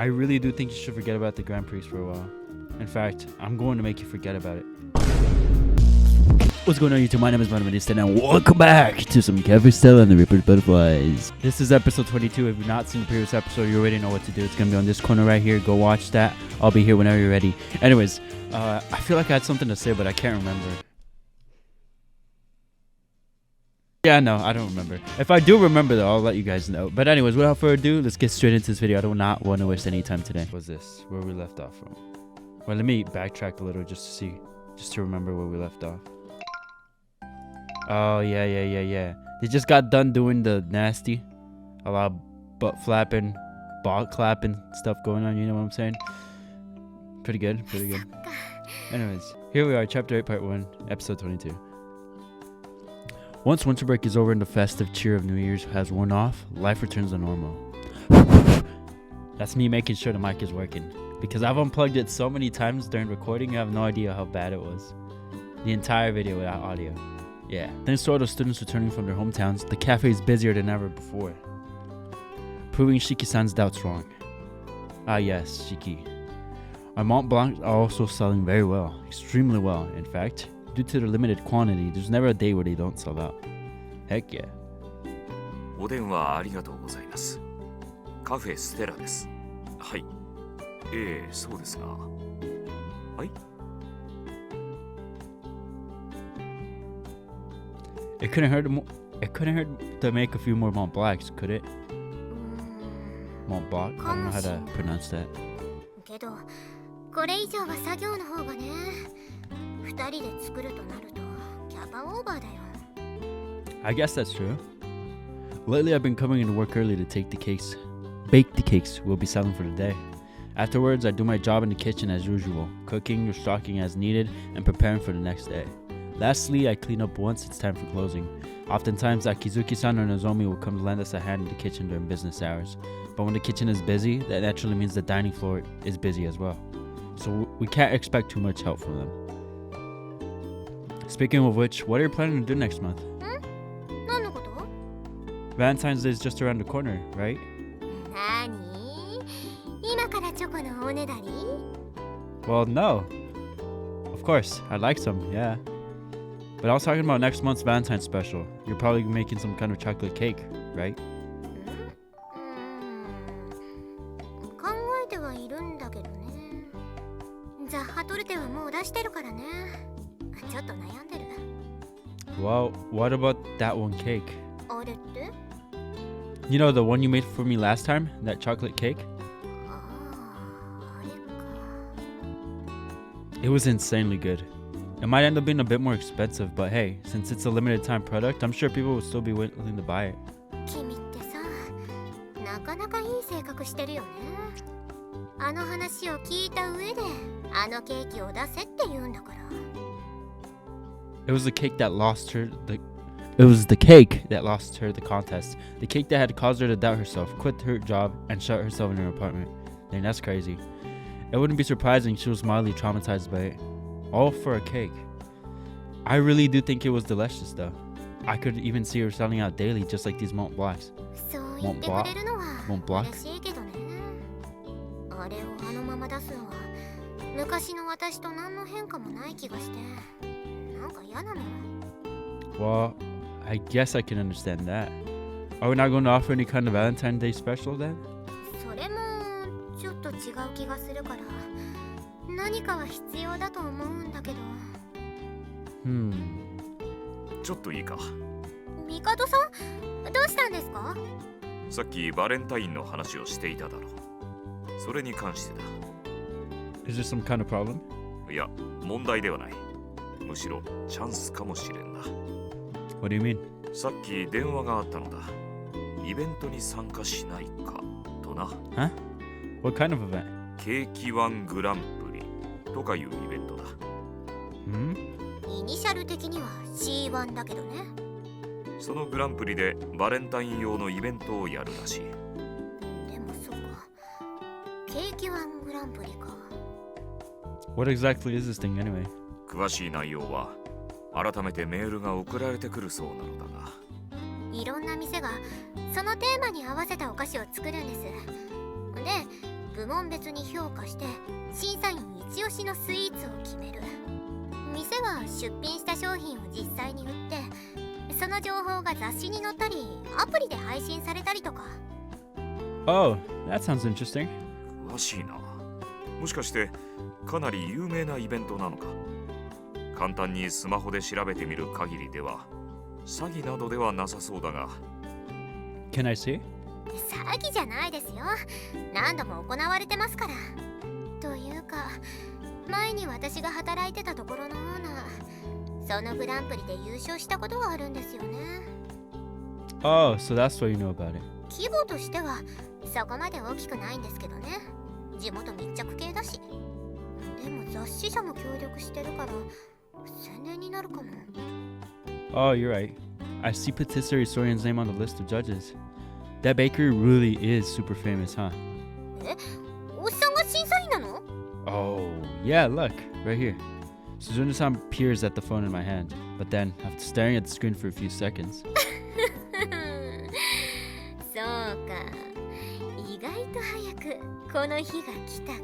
I really do think you should forget about the Grand Prix for a while. In fact, I'm going to make you forget about it. What's going on, YouTube? My name is VitaminDStain and welcome back to some Cafe Stella and the Reaper's Butterflies. This is episode 22. If you've not seen the previous episode, you already know what to do. It's going to be on this corner right here. Go watch that. I'll be here whenever you're ready. Anyways, I feel like I had something to say, but I can't remember. Yeah, no, I don't remember. If I do remember, though, I'll let you guys know. But anyways, without further ado, let's get straight into this video. I do not want to waste any time today. What's this? Where we left off from? Well, let me backtrack a little just to remember where we left off. Oh, yeah. They just got done doing the nasty. A lot of butt flapping, ball clapping stuff going on, you know what I'm saying? Pretty good. Anyways, here we are, Chapter 8, Part 1, Episode 22. Once winter break is over and the festive cheer of New Year's has worn off, life returns to normal. That's me making sure the mic is working. Because I've unplugged it so many times during recording, I have no idea how bad it was. The entire video without audio. Yeah. Thanks to all the students returning from their hometowns, the cafe is busier than ever before. Proving Shiki-san's doubts wrong. Ah yes, Shiki. Our Mont Blancs are also selling very well. Extremely well, in fact. Due to the limited quantity, there's never a day where they don't sell out. Heck yeah. お電話ありがとうございます。カフェステラです。はい。そうですが。はい。It couldn't hurt to make a few more Mont Blancs, could it? Mont Blanc? I don't know how to pronounce that. けど、これ以上は作業の方がね。2人で作るとなるとキャパオーバーだよ。I guess that's true. Lately I've been coming into work early to bake the cakes we'll be selling for the day. Afterwards, I do my job in the kitchen as usual, cooking or stocking as needed and preparing for the next day. Lastly, I clean up once it's time for closing. Oftentimes, Akizuki-san or Nozomi will come to lend us a hand in the kitchen during business hours. But when the kitchen is busy, that naturally means the dining floor is busy as well. So we can't expect too much help from them. Speaking of which, what are you planning to do next month? Valentine's Day is just around the corner, right? Well, no. Of course, I'd like some, yeah. But I was talking about next month's Valentine's special. You're probably making some kind of chocolate cake, right? Well, what about that one cake? You know the one you made for me last time? That chocolate cake? It was insanely good. It might end up being a bit more expensive, but hey, since it's a limited time product, I'm sure people will still be willing to buy it. It was the cake that lost her the contest. The cake that had caused her to doubt herself, quit her job, and shut herself in her apartment. Dang, that's crazy. It wouldn't be surprising she was mildly traumatized by it. All for a cake. I really do think it was delicious though. I could even see her selling out daily just like these Mont Blancs. Mont Blanc? Well, I guess I can understand that. Are we not going to offer any kind of Valentine's Day special then? ちょっといいか。ミカドさん、どうしたんですか？さっきバレンタインの話をしていただろう。それに関してだ。Is there some kind of problem? いや、問題ではない。むしろチャンスかもしれんな。What do you mean? さっき電話があったのだ。イベントに参加しないかとな。Huh? What kind of event? ケーキワングランプリとかいうイベントだ。イニシャル的には C1 だけどね。そのグランプリでバレンタイン用のイベントをやるらしい。でもそっか。ケーキワングランプリか。What exactly is this thing anyway? 詳しい内容は改めてメールが送られてくるそうなのだが。いろんな店がそのテーマに合わせたお菓子を作るんです。で、部門別に評価して審査員一押しのスイーツを決める。店は出品した商品を実際に売って、その情報が雑誌に載ったりアプリで配信されたりとか。 Oh, that sounds interesting. 詳しいな。もしかしてかなり有名なイベントなのか。簡単にスマホで調べてみる限りでは詐欺などではなさそうだが。 Can I see? 詐欺じゃないですよ。何度も行われてますから。というか前に私が働いてたところのオーナー、そのグランプリで優勝したことがあるんですよね。 Oh, so that's why you know about it. 規模としてはそこまで大きくないんですけどね。地元密着系だし。でも雑誌社も協力してるから宣伝になるかも。 Oh, you're right. I see patisserie historian's name on the list of judges. That bakery really is super famous, huh? え、おっさんが審査員なの？ Oh, yeah, look, right here. Suzune-san peers at the phone in my hand, but then, after staring at the screen for a few seconds. そうか。意外と早くこの日が来たか。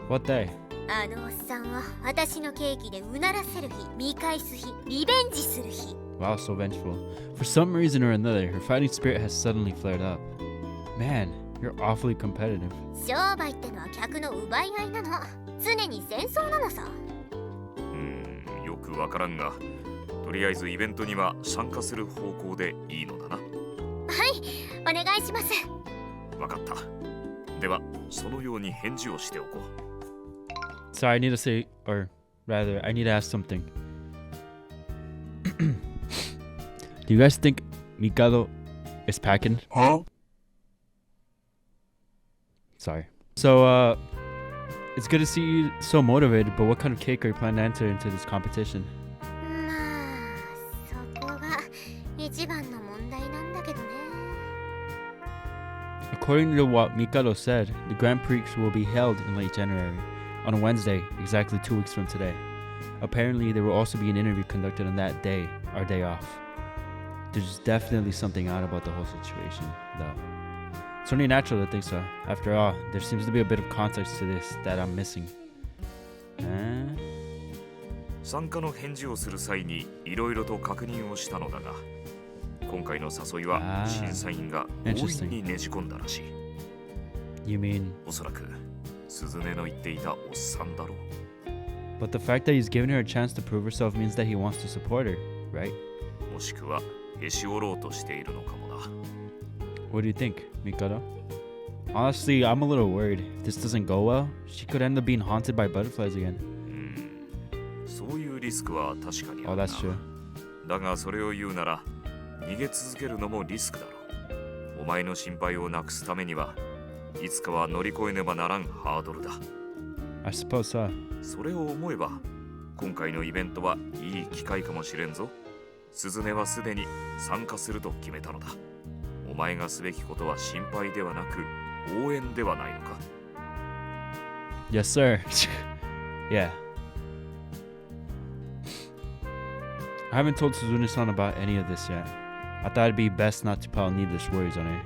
What day? あのおっさんは私のケーキでうならせる日、見返す日、リベンジする日。 Wow, so vengeful. For some reason or another, her fighting spirit has suddenly flared up. Man, you're awfully competitive. 商売ってのは客の奪い合いなの。常に戦争なのさ。よくわからんが、とりあえずイベントには参加する方向でいいのだな。はい、お願いします。わかった。では、そのように返事をしておこう。 Sorry, I need to say, or rather, I need to ask something. Do you guys think Mikado is packing? Huh? Sorry. So, it's good to see you so motivated, but what kind of cake are you planning to enter into this competition? まあ、そこが一番の問題なんだけどね。 According to what Mikado said, the Grand Prix will be held in late January, on a Wednesday, exactly 2 weeks from today. Apparently, there will also be an interview conducted on that day, our day off. There's definitely something odd about the whole situation, though. It's only natural to think so. After all, there seems to be a bit of context to this that I'm missing. 参加の返事をする際にいろいろと確認をしたのだが、今回の誘いは審査員が強引にねじ込んだらしい。 You mean? おそらくスズネの言っていたおっさんだろう。 But the fact that he's giving her a chance to prove herself means that he wants to support her, right? もしくはへし折ろうとしているのかもな。 What do you think, Mikado? Honestly, I'm a little worried. If this doesn't go well, she could end up being haunted by butterflies again. そういうリスクは確かにあ Oh, るな。 that's true. だがそれを言うなら逃げ続けるのもリスクだろう。お前の心配をなくすためにはいつかは乗り越えねばならんハードルだ。 I suppose so. それを思えば今回のイベントはいい機会かもしれんぞ。スズネはすでに参加すると決めたのだ。お前がすべきことは心配ではなく応援ではないのか。 Yes, sir. Yeah. I haven't told Suzune-san about any of this yet. I thought it'd be best not to pile needless worries on her.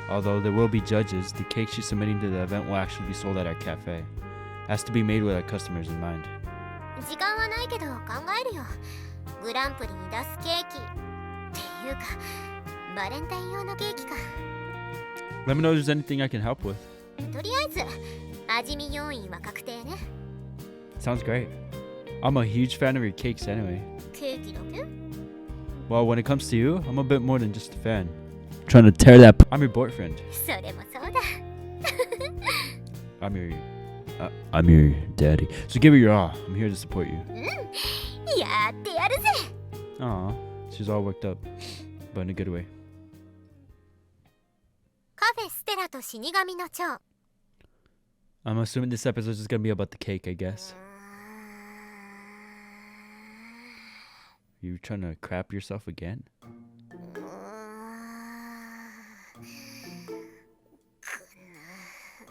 Although there will be judges, the cake she's submitting to the event will actually be sold at our cafe. It has to be made with our customers in mind. 時間はないけど考えるよ。グランプリに出すケーキっていうかバレンタイン用のケーキか。 Let me know if there's anything I can help with. とりあえず味見要員は確定ね。 Sounds great. I'm a huge fan of your cakes anyway. ケーキだけ？ Well, when it comes to you, I'm a bit more than just a fan. Trying to tear that. I'm your boyfriend. それもそうだ。I'm your daddy. So give it your all. I'm here to support you. やってやるぜ。 Aw, she's all worked up, but in a good way. カフェステラと死神の蝶。 I'm assuming this episode is gonna be about the cake, I guess. You trying to crap yourself again?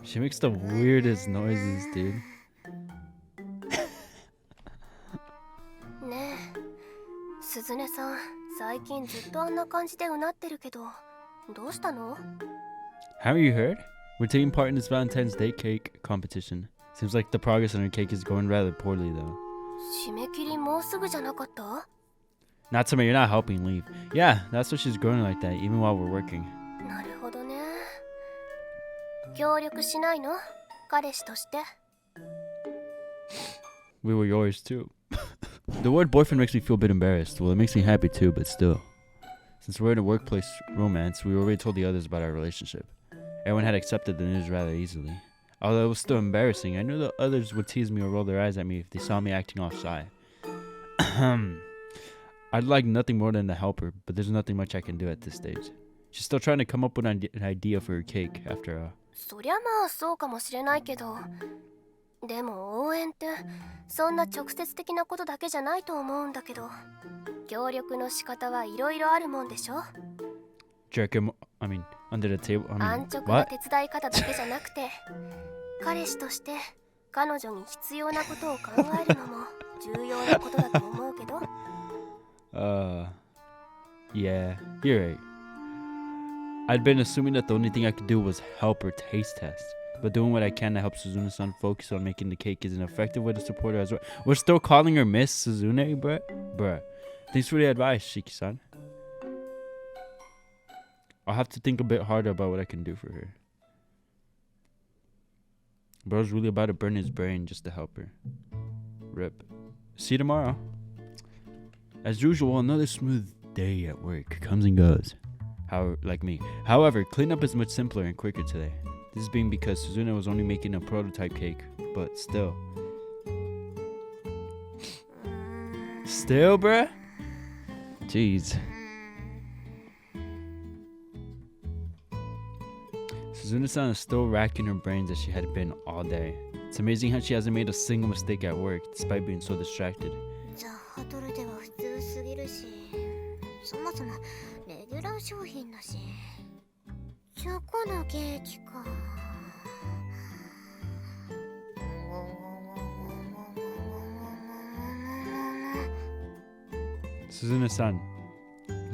She makes the weirdest noises, dude. ねえ、鈴音さん、最近ずっとあんな感じでうなってるけど、どうしたの？ Haven't you heard? We're taking part in this Valentine's Day cake competition. Seems like the progress on her cake is going rather poorly though. 締め切りもうすぐじゃなかった？ Not you're not helping leave. Yeah, that's why she's growing like that, even while we're working. なるほどね。協力しないの？彼氏として。We were yours too. The word boyfriend makes me feel a bit embarrassed. Well, it makes me happy too, but still. Since we're in a workplace romance, we already told the others about our relationship. Everyone had accepted the news rather easily. Although it was still embarrassing, I knew the others would tease me or roll their eyes at me if they saw me acting all shy. I'd like nothing more than to help her, but there's nothing much I can do at this stage. She's still trying to come up with an idea for her cake after all. そりゃまあそうかもしれないけど、でも応援ってそんな直接的なことだけじゃないと思うんだけど、協力の仕方はいろいろあるもんでしょ。Jerk him, under the table. 安直な手伝い方だけじゃなくて、彼氏として彼女に必要なことを考えるのも重要なことだと思うけど。Yeah, you're right. I'd been assuming that the only thing I could do was help her taste test. But doing what I can to help Suzune-san focus on making the cake is an effective way to support her as well. We're still calling her Miss Suzune, bruh? Bruh. Thanks for the advice, Shiki-san. I'll have to think a bit harder about what I can do for her. Bro's really about to burn his brain just to help her. Rip. See you tomorrow. As usual, another smooth day at work comes and goes. Like me. However, cleanup is much simpler and quicker today. This is being because Suzune was only making a prototype cake, but still. Still, bruh? Jeez. Suzune-san is still racking her brains as she had been all day. It's amazing how she hasn't made a single mistake at work, despite being so distracted. そもそもレギュラー商品だし、チョコのケーキか。Suzune-san,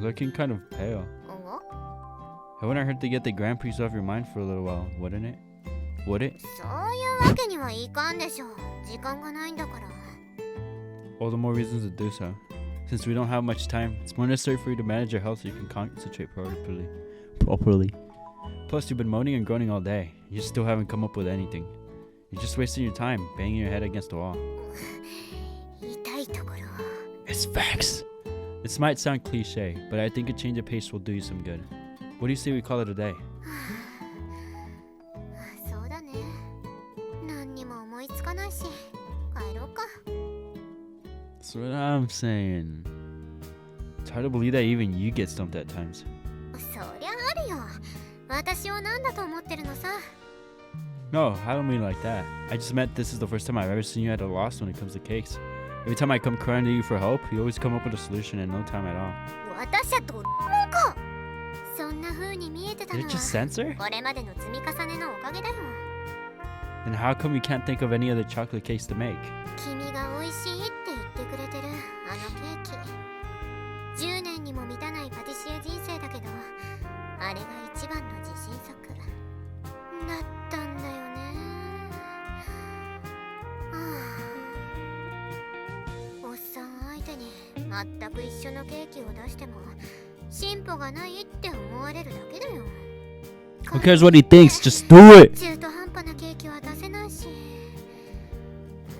looking kind of pale. It wouldn't hurt to get the Grand Prix off your mind for a little while, wouldn't it? Would it? そういうわけにはいかんでしょ。時間がないんだから。 All the more reasons to do so. Since we don't have much time, it's more necessary for you to manage your health so you can concentrate properly. Plus, you've been moaning and groaning all day. You still haven't come up with anything. You're just wasting your time, banging your head against the wall. It's facts. This might sound cliche, but I think a change of pace will do you some good. What do you say we call it a day? そうだね。何にも思いつかないし、帰ろうか。 That's what I'm saying. It's hard to believe that even you get stumped at times. そりゃあるよ。私を何だと思ってるのさ。 No, I don't mean like that. I just meant this is the first time I've ever seen you at a loss when it comes to cakes. Every time I come crying to you for help, you always come up with a solution in no time at all. 私はどうか。そんな風に見えてたの Did は it just censor? これまでの積み重ねのおかげだよ。 Then how come you can't think of any other chocolate cakes to make? 君が美味しいって言ってくれてるあのケーキ。10年にも満たないパティシエ人生だけど、あれが一番の自信作だったんだよね。おっさん相手に全く一緒のケーキを出しても進歩がないって思われるだけだよ。 Who cares what he thinks? Just do it! 中途半端なケーキは出せないし。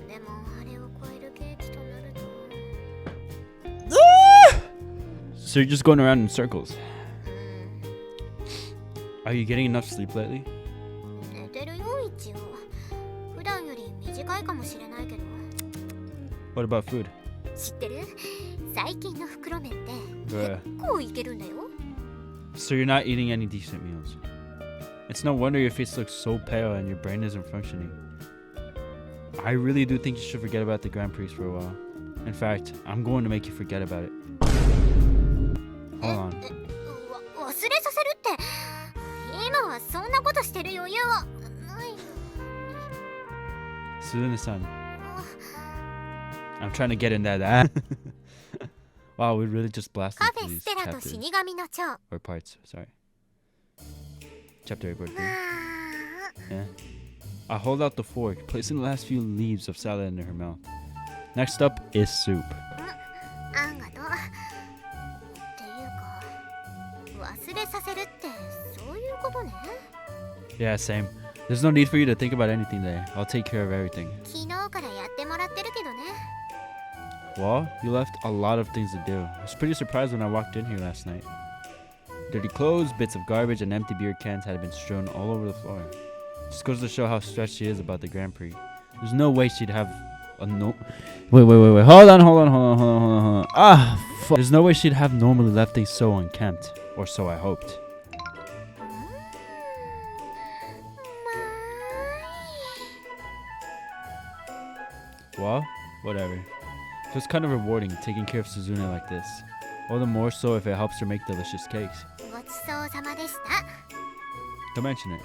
でもあれを超えるケーキとなると。So you're just going around in circles. Are you getting enough sleep lately? 寝てるよ一応。普段より短いかもしれないけど。 What about food? 知ってる？最近の袋麺って Bruh. 結構いけるんだよ。 So you're not eating any decent meals. It's no wonder your face looks so pale and your brain isn't functioning. I really do think you should forget about the Grand Prix for a while. In fact, I'm going to make you forget about it. Hold on. 忘れさせるって今はそんなことしてる余裕はない。 Suzune-san. I'm trying to get in that. Wow, we really just blasted カフ through ェ these ステラと chapters. 死神の蝶。 Or parts, sorry. Chapter 8, part 3. あ Yeah. I hold out the fork, placing the last few leaves of salad into her mouth. Next up is soup. あんがとう。っていうか、忘れさせるってそういうことね。Yeah, same. There's no need for you to think about anything today. I'll take care of everything. 昨日からやってもらってるけどね。Well, you left a lot of things to do. I was pretty surprised when I walked in here last night. Dirty clothes, bits of garbage, and empty beer cans had been strewn all over the floor. Just goes to show how stressed she is about the Grand Prix. There's no way she'd have a no. Wait. Hold on. Ah, fuck. There's no way she'd have normally left things so unkempt, or so I hoped. Well, whatever. Feels kind of rewarding taking care of Suzune like this. All the more so if it helps her make delicious cakes. ごちそうさまでした。 Don't mention it.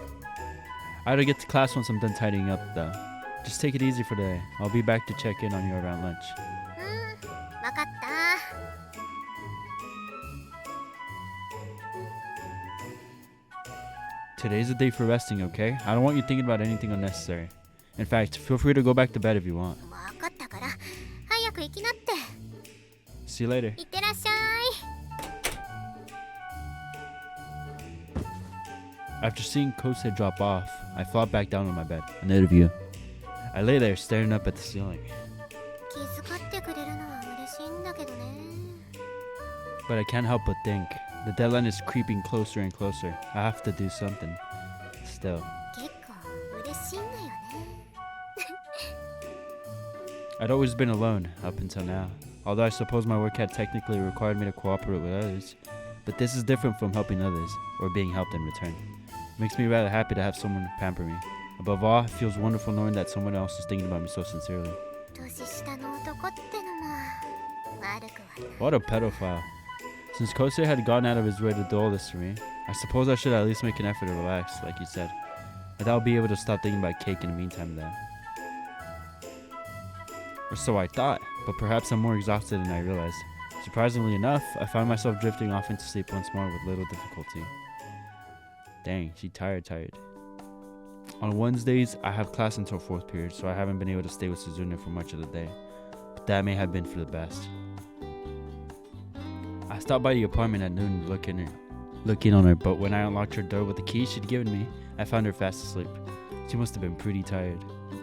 I gotta get to class once I'm done tidying up though. Just take it easy for today. I'll be back to check in on you around lunch. わかった。 Today's a day for resting, okay? I don't want you thinking about anything unnecessary. In fact, feel free to go back to bed if you want. わかったから早く行きなって。 See you later. いってらっしゃい。 After seeing Kose drop off, I flopped back down on my bed. Another view. I lay there staring up at the ceiling. 気遣ってくれるのは嬉しいんだけどね。 But I can't help but think. The deadline is creeping closer and closer. I have to do something. Still. 結構嬉しいんだよね。 I'd always been alone, up until now. Although I suppose my work had technically required me to cooperate with others. But this is different from helping others, or being helped in return. It makes me rather happy to have someone pamper me. Above all, it feels wonderful knowing that someone else is thinking about me so sincerely. 年下の男ってのも悪くはない。 What a pedophile. Since Kose had gone out of his way to do all this for me, I suppose I should at least make an effort to relax, like you said. And I'll be able to stop thinking about cake in the meantime though. Or so I thought, but perhaps I'm more exhausted than I realized. Surprisingly enough, I found myself drifting off into sleep once more with little difficulty. Dang, she tired. On Wednesdays, I have class until 4th period, so I haven't been able to stay with Suzune for much of the day. But that may have been for the best. I stopped by the apartment at noon to look in on her, but when I unlocked her door with the key she'd given me, I found her fast asleep. She must have been pretty tired.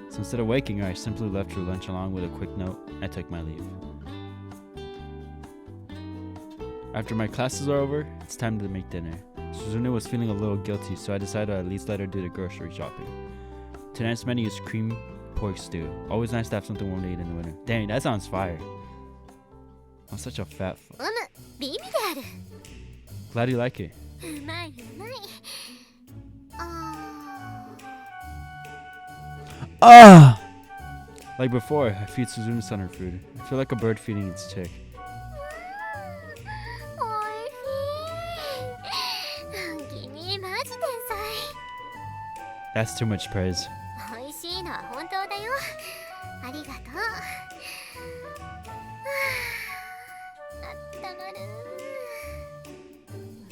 So instead of waking her, I simply left her lunch along with a quick note and took my leave. After my classes are over, it's time to make dinner. Suzune was feeling a little guilty, so I decided to at least let her do the grocery shopping. Tonight's menu is cream pork stew. Always nice to have something warm to eat in the winter. Dang, that sounds fire. I'm such a fat fuck. ビビである。 Glad you like it. うまい。Ah! Like before, I feed Suzune-san her food. I feel like a bird feeding its chick. おいしい。君マジ天才。 That's too much praise. おいしいのは本当だよ。ありがとう。あったまる。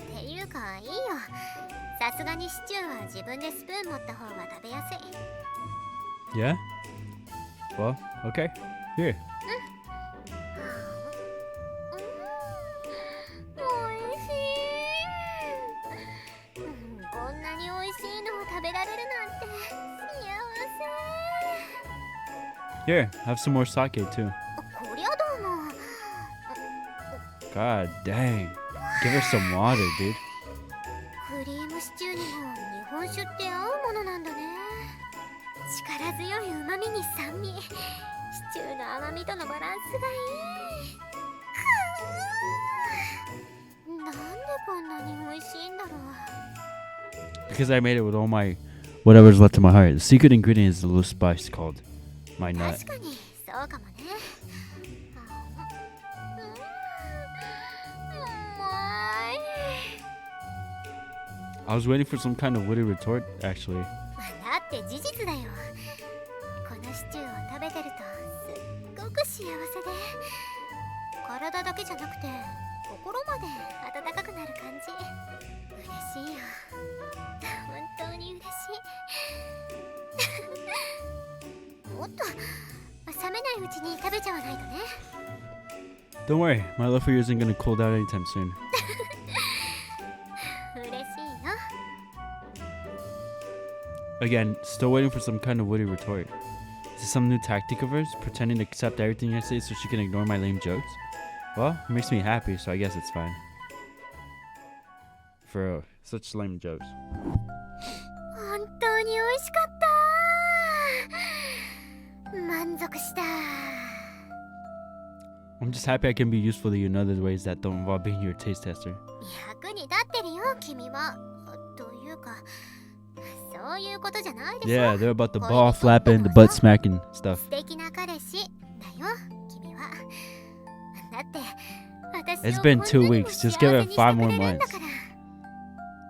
っていうかいいよ。さすがにシチューは自分でスプーン持った方が食べやすい。 Yeah? Well, okay. Here. おいしい。こんなにおいしいのを食べられるなんて幸せ。 Here, have some more sake too. こりゃどうも。 God dang. Give her some water, dude. クリームシチューにも日本酒って合うものなんだね。力強い旨味に酸味、シチューの甘みとのバランスがいい。なんでこんなに美味しいんだろう。 Because I made it with all my whatever's left in my heart. The secret ingredient is a little spice called my nut. 確かにそうかもね。うまい。 I was waiting for some kind of witty retort, actually. だって事実だよ。このシチューを食べてるとすっごく幸せで、体だけじゃなくて心まで温かくなる感じ。嬉しいよ。本当に嬉しい。もっと冷めないうちに食べちゃわないとね。 Don't worry, my love for you isn't gonna cool down anytime soon. 嬉しいよ。 Again, still waiting for some kind of witty retort. Is this some new tactic of hers, pretending to accept everything I say so she can ignore my lame jokes? Well, it makes me happy, so I guess it's fine. For real, such lame jokes. 本当に美味しかった。満足した。 I'm just happy I can be useful to you in other ways that don't involve being your taste tester. 役に立ってるよ、君は。というか、そういうことじゃないでしょ。 Yeah, they're about the ball flapping, the butt smacking stuff. 素敵な彼氏だよ、君は。だって、私 It's を been こん 2 なにも weeks. 幸 Just せ give に it して 5 く more れるんだ months. から。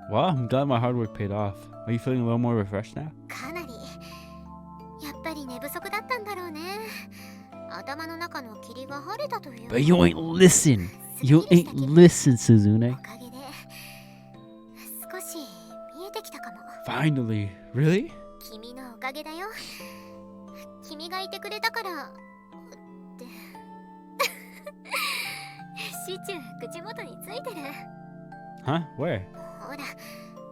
Well, I'm glad my hard work paid off. Are you feeling a little more refreshed now? かなり。やっぱり寝不足だったんだろうね。頭の中の霧が晴れたという。 But you ain't listen. You ain't listen, Suzune. おかげで少し見えてきたかも。 Finally. Really? 君のおかげだよ。君がいてくれたからってシチュー口元についてる。 Huh? Where? ほら、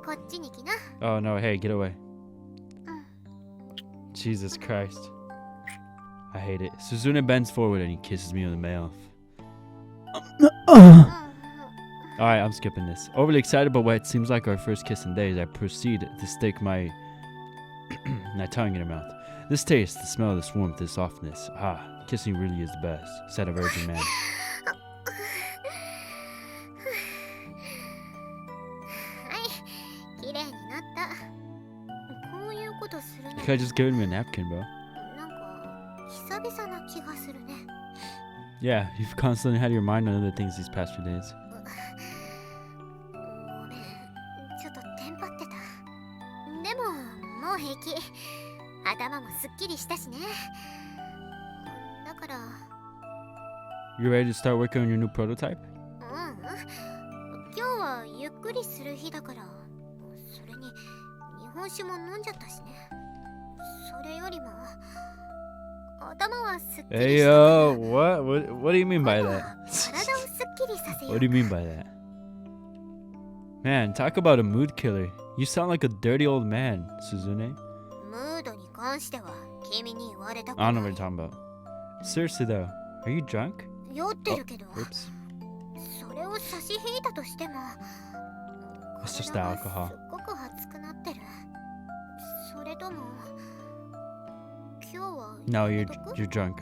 こっちに来な。 Oh no, hey, get away. Jesus Christ. I hate it. Suzune bends forward and he kisses me on the mouth. Alright, I'm skipping this. Overly excited about what seems like our first kiss in days, I proceed to stick my my tongue in her mouth. This taste, the smell, this warmth, this softness. Ah, kissing really is the best, said a virgin man. はい、綺麗になった。こういうことするの You could have just given me a napkin, bro. なんか久々な気がするね。 Yeah, you've constantly had your mind on other things these past few days. ごめん、ちょっとテンパってた。でももう平気。頭もすっきりしたしね。だから、 You ready to start working on your new prototype? 今日はゆっくりする日だから。それに日本酒も飲んじゃったしね。それよりも頭はすっきりしたから。 Hey yo, what do you mean by that? 体をすっきりさせよう。 What do you mean by that? Man, talk about a mood killer. You sound like a dirty old man, Suzune. ムードに関しては君に言われたく I な don't know い。 what you're talking about. Seriously though, are you drunk? 酔ってるけど、 Oops. それを差し引いたとしても It's just 体が alcohol. すっごく熱くなってる。それとも今日は No, や you're めとく？ you're drunk.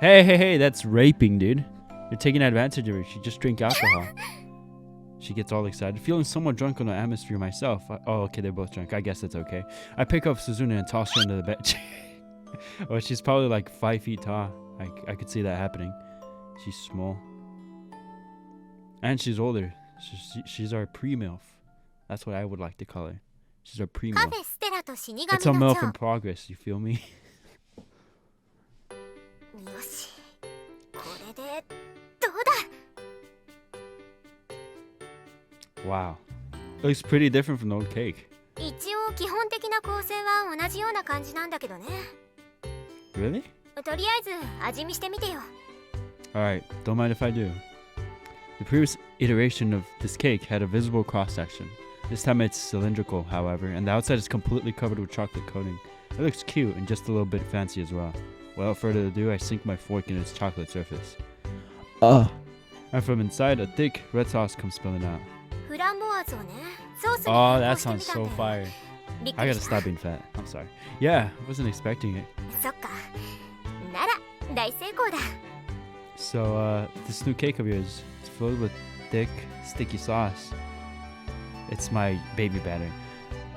Hey, that's raping, dude. You're taking advantage of her. She just drank alcohol. She gets all excited. Feeling somewhat drunk on the atmosphere myself. Oh, okay, they're both drunk. I guess that's okay. I pick up Suzune and toss her into the bed. Well, she's probably like 5 feet tall. I could see that happening. She's small. And she's older. She's our pre-MILF. That's what I would like to call her. She's our カ pre-MILF. フェステラと死神 It's a の MILF 蝶。 in progress, you feel me? よし、これでどうだ。 Wow. Looks pretty different from the old cake. 一応基本的な構成は同じような感じなんだけどね。 Really? とりあえず味見してみてよ。 Alright, don't mind if I do. The previous iteration of this cake had a visible cross-section. This time it's cylindrical, however, and the outside is completely covered with chocolate coating. It looks cute and just a little bit fancy as well. Without further ado, I sink my fork in its chocolate surface. And from inside, a thick red sauce comes spilling out. フランボワーズをね、ソースに Oh, 変 that 更してみ sounds たん so だよ。 fire. びっく I り gotta した。 stop being fat. I'm sorry. Yeah, I wasn't expecting it. そっか。なら大成功だ。 So, this new cake of yours is filled with thick, sticky sauce. It's my baby batter.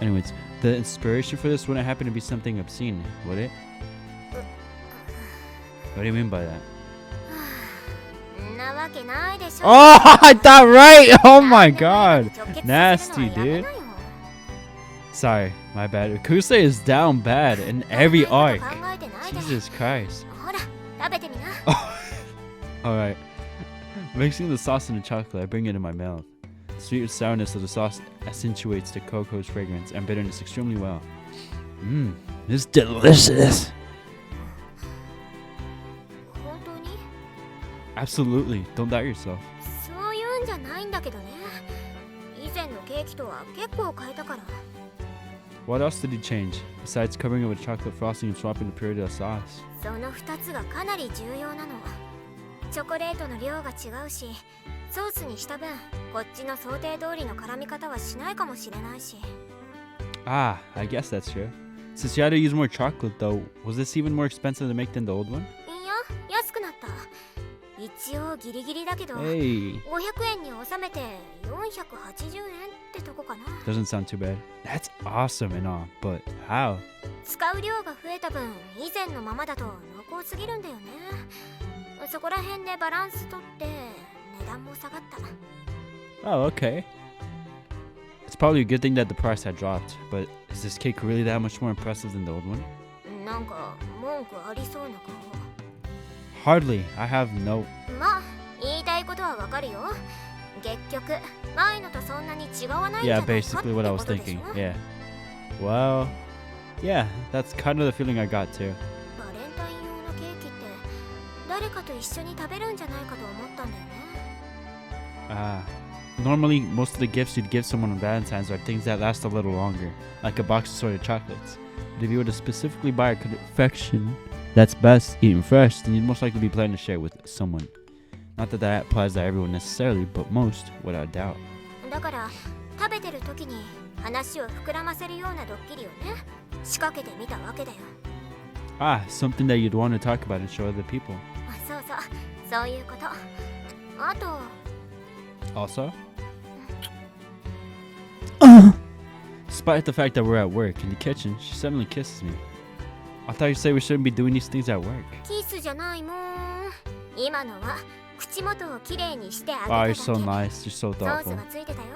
Anyways, the inspiration for this wouldn't happen to be something obscene, would it? What do you mean by that? なわけないでしょ。 Oh, I thought right! Oh my なんで god! 直結させる Nasty, のはやめ dude. なよ。 Sorry, my bad. Kusei is down bad in every 考 arc. えてないで。 Jesus Christ. ほら、食べてみな。 Alright. Mixing the sauce and the chocolate, I bring it in my mouth. The sweet sourness of the sauce accentuates the cocoa's fragrance and bitterness extremely well. Mmm, it's delicious. 本当に Absolutely, don't doubt yourself. そういうんじゃないんだけどね。以前のケーキとは結構変えたから。 What else did you change, besides covering it with chocolate frosting and swapping the purity of the sauce? その2つがかなり重要なの。チョコレートの量が違うし、ソースにした分、こっちの想定通りの絡み方はしないかもしれないし。 Ah, I guess that's true. Since you had to use more chocolate though, was this even more expensive to make than the old one? いや、安くなった。一応ギリギリだけど、 Hey, 500円に収めて480円ってとこかな。 doesn't sound too bad. That's awesome and all, but how? 使う量が増えた分、以前のままだと濃厚すぎるんだよね。そこら辺でバランスとって値段も下がった。 Oh, okay. It's probably a good thing that the price had dropped, but is this cake really that much more impressive than the old one? なんか文句ありそうな顔。 Hardly. I have no... まあ、言いたいことはわかるよ。結局、前のとそんなに違わないんじゃ Yeah, ないかって basically what I こ was とでし thinking. ょ。 Yeah. Well, yeah, that's kind of the feeling I got too. バレンタイン用のケーキって誰かと一緒に食べるんじゃないかと思ったんだよね。Normally, most of the gifts you'd give someone on Valentine's are things that last a little longer, like a box of assorted chocolates. But if you were to specifically buy a confection that's best eaten fresh, then you'd most likely be planning to share it with someone. Not that that applies to everyone necessarily, but most, without doubt. だから食べてる時に話を膨らませるようなドッキリをね、仕掛けてみたわけだよ。 Ah, something that you'd want to talk about and show other people. そうそう、そういうこと。あと、 Also? Despite the fact that we're at work in the kitchen, she suddenly kisses me. I thought you said we shouldn't be doing these things at work. キスじゃないもん。今のは口元をきれいにしてあげた Wow, だ you're け。 so nice. You're so ソース thoughtful. がついてたよ。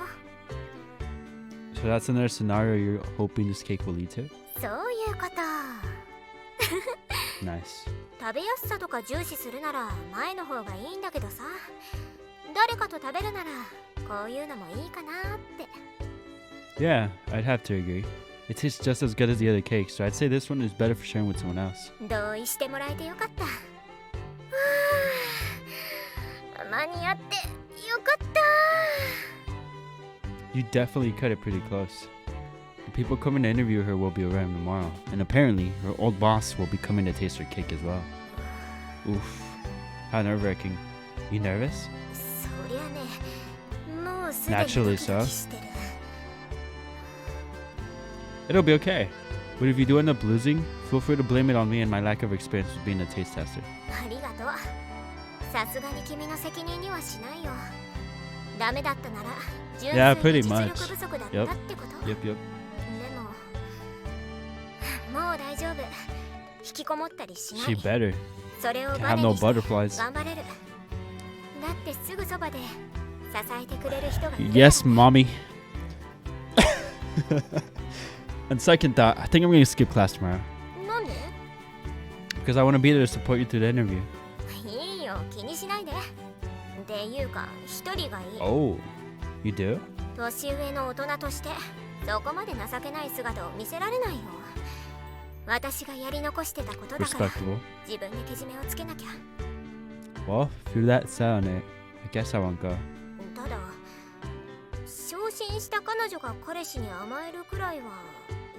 So that's another scenario you're hoping this cake will lead to? そういうこと。 Nice. 食べやすさとか重視するなら前の方がいいんだけどさ。誰かと食べるならこういうのもいいかなって。 Yeah, I'd have to agree. It tastes just as good as the other cake, so I'd say this one is better for sharing with someone else. 同意してもらえてよかった。はあ、間に合ってよかった。 You definitely cut it pretty close. The people coming to interview her will be around tomorrow, and apparently her old boss will be coming to taste her cake as well. Oof, how nerve-wracking. You nervous? そりゃね、もうすでに Naturally ドキドキしてる。 It'll be okay. But if you do end up losing, feel free to blame it on me and my lack of experience with being a taste tester. ありがとう。さすがに君の責任にはしないよ。ダメだったなら純 Yeah, 粋 pretty に実 much. 力不足だったってこと。 Yep, yep. でも、もう大丈夫。引きこもったりしな She い。 better. それを Can't バ have ネ no にして butterflies. 頑張れる。だってすぐそばで支えてくれる人がいる。 Yes, mommy. On second thought, I think I'm gonna skip class tomorrow なんで？ because I want to be there to support you through the interview. いいよ、気にしないで。っていうか、一人がいい。 Oh, you do? 年上の大人としてそこまで情けない姿を見せられないよ。私がやり残してたことだから Respectable. 自分でけじめをつけなきゃ。 Well, if you're that set on it, I guess I won't go. ただ昇進した彼女が彼氏に甘えるくらいは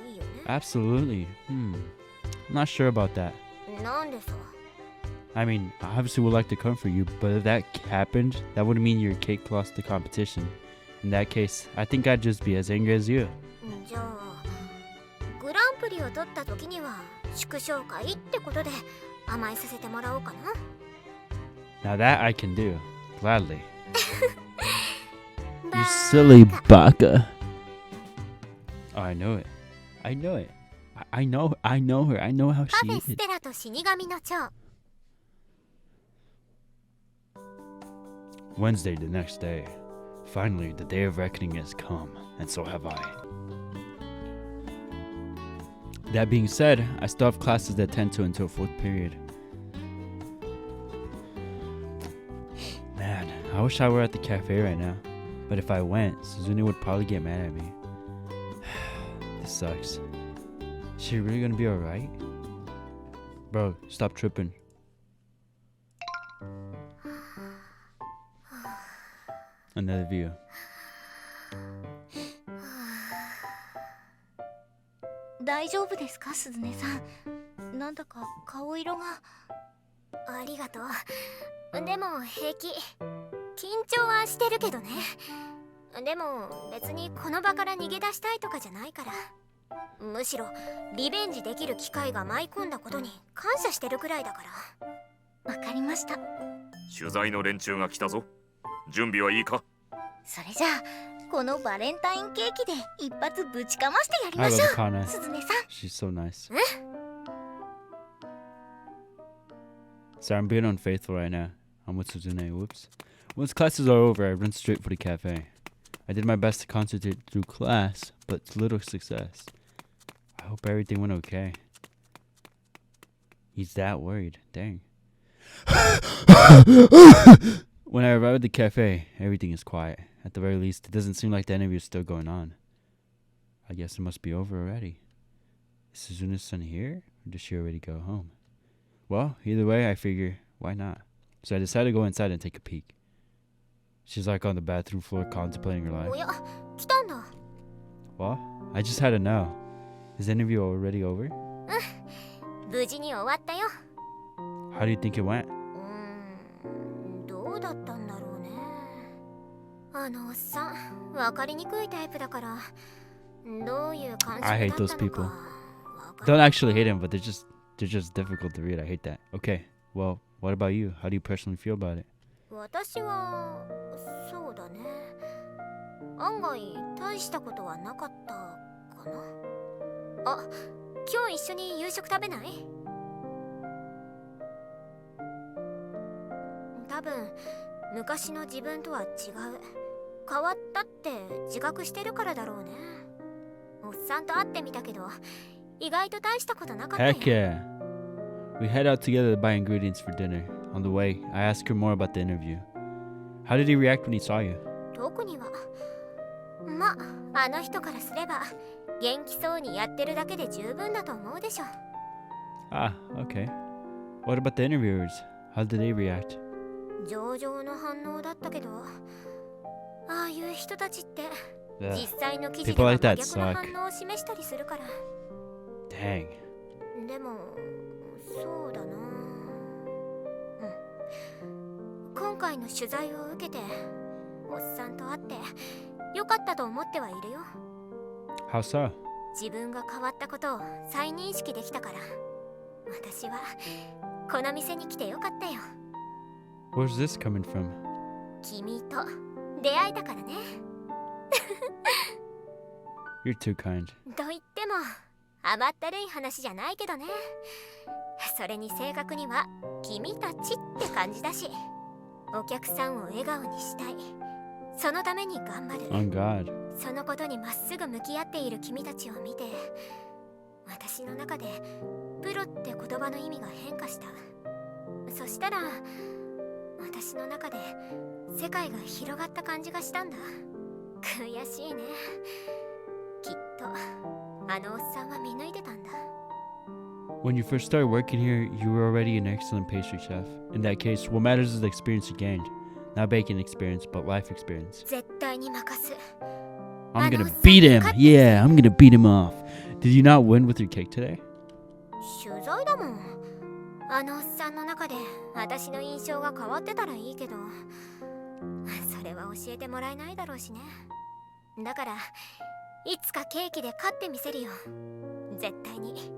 いいよね。 Absolutely. I'm not sure about that. なんでさ。 I mean, I obviously would like to comfort you, but if that happened, that would mean your cake lost the competition. In that case, I think I'd just be as angry as you. じゃあグランプリを取った時には祝勝会ってことで甘えさせてもらおうかな。 Now that I can do, gladly. バ You ー silly カ baka. Oh, I know it. I know it. I know her. I know how カ she フェ is. ステラと死神の蝶。 Wednesday, the next day. Finally, the day of reckoning has come, and so have I. That being said, I still have classes that tend to until fourth period. Man, wish I were at the cafe right now. But if I went, Suzune would probably get mad at me. This sucks. Is she really gonna be alright? Bro, stop tripping. Another view. 大丈夫ですか、鈴音さん。なんだか顔色が。ありがとう。でも平気。緊張はしてるけどね。でも別にこの場から逃げ出したいとかじゃないから。むしろリベンジできる機会が舞い込んだことに感謝してるくらいだから。わかりました。取材の連中が来たぞ。準備はいいか？それじゃあこのバレンタインケーキで一発ぶちかましてやりま I し love ょう。 Kana. 鈴音さん。 She's so nice. Sorry, I'm being unfaithful right now. I'm with Suzune. Whoops. Once classes are over, I run straight for the cafe. I did my best to concentrate through class, but to little success. I hope everything went okay. He's that worried. Dang. When I arrive at the cafe, everything is quiet. At the very least, it doesn't seem like the interview is still going on. I guess it must be over already. Is Suzune's son here? Or does she already go home? Well, either way, I figure, why not? So I decided to go inside and take a peek. She's like on the bathroom floor contemplating her life. おや、来たんだ。 Well, I just had to know. Is the interview already over? 無事に終わったよ。 How do you think it went? どうだったんだろうね。あのおっさん、わかりにくいタイプだから、どういう感じだったのか。 I hate those people. Don't actually hate them, but they're just difficult to read. I hate that. Okay, well, what about you? How do you personally feel about it? 私はそうだね。案外大したことはなかったかな。あ、今日一緒に夕食食べない？多分昔の自分とは違う。変わったって自覚してるからだろうね。おっさんと会ってみたけど、意外と大したことなかったよ。 Heck yeah. We head out together to buy ingredients for dinner. On the way, I asked her more about the interview. How did he react when he saw you? 特には。ま、あの人からすれば元気そうにやってるだけで十分だと思うでしょ。 Ah, okay. What about the interviewers? How did they react? 上々の反応だったけど、ああいう人たちって実 Ugh. 際の記事で People は like 真 that 逆の suck. 反応を示したりするから。 Dang. でもそうだな。今回の取材を受けておっさんと会ってよかったと思ってはいるよ。 How so? 自分が変わったことを再認識できたから、私はこの店に来てよかったよ。 Where's this coming from? 君と出会えたからね。You're too kind. と言っても甘ったるい話じゃないけどね。それに正確には君たちって感じだし、お客さんを笑顔にしたい。そのために頑張る。 On God. そのことにまっすぐ向き合っている君たちを見て、私の中でプロって言葉の意味が変化した。そしたら私の中で世界が広がった感じがしたんだ。悔しいね。きっとあのおっさんは見抜いてたんだ。 When you first started working here, you were already an excellent pastry chef. In that case, what matters is the experience you gained. Not baking experience, but life experience. 絶対に任す。 I'm gonna beat him! Yeah, I'm gonna beat him off. Did you not win with your cake today? 取材だもん。あのおっさんの中で私の印象が変わってたらいいけど、それは教えてもらえないだろうしね。だからいつかケーキで勝ってみせるよ。絶対に。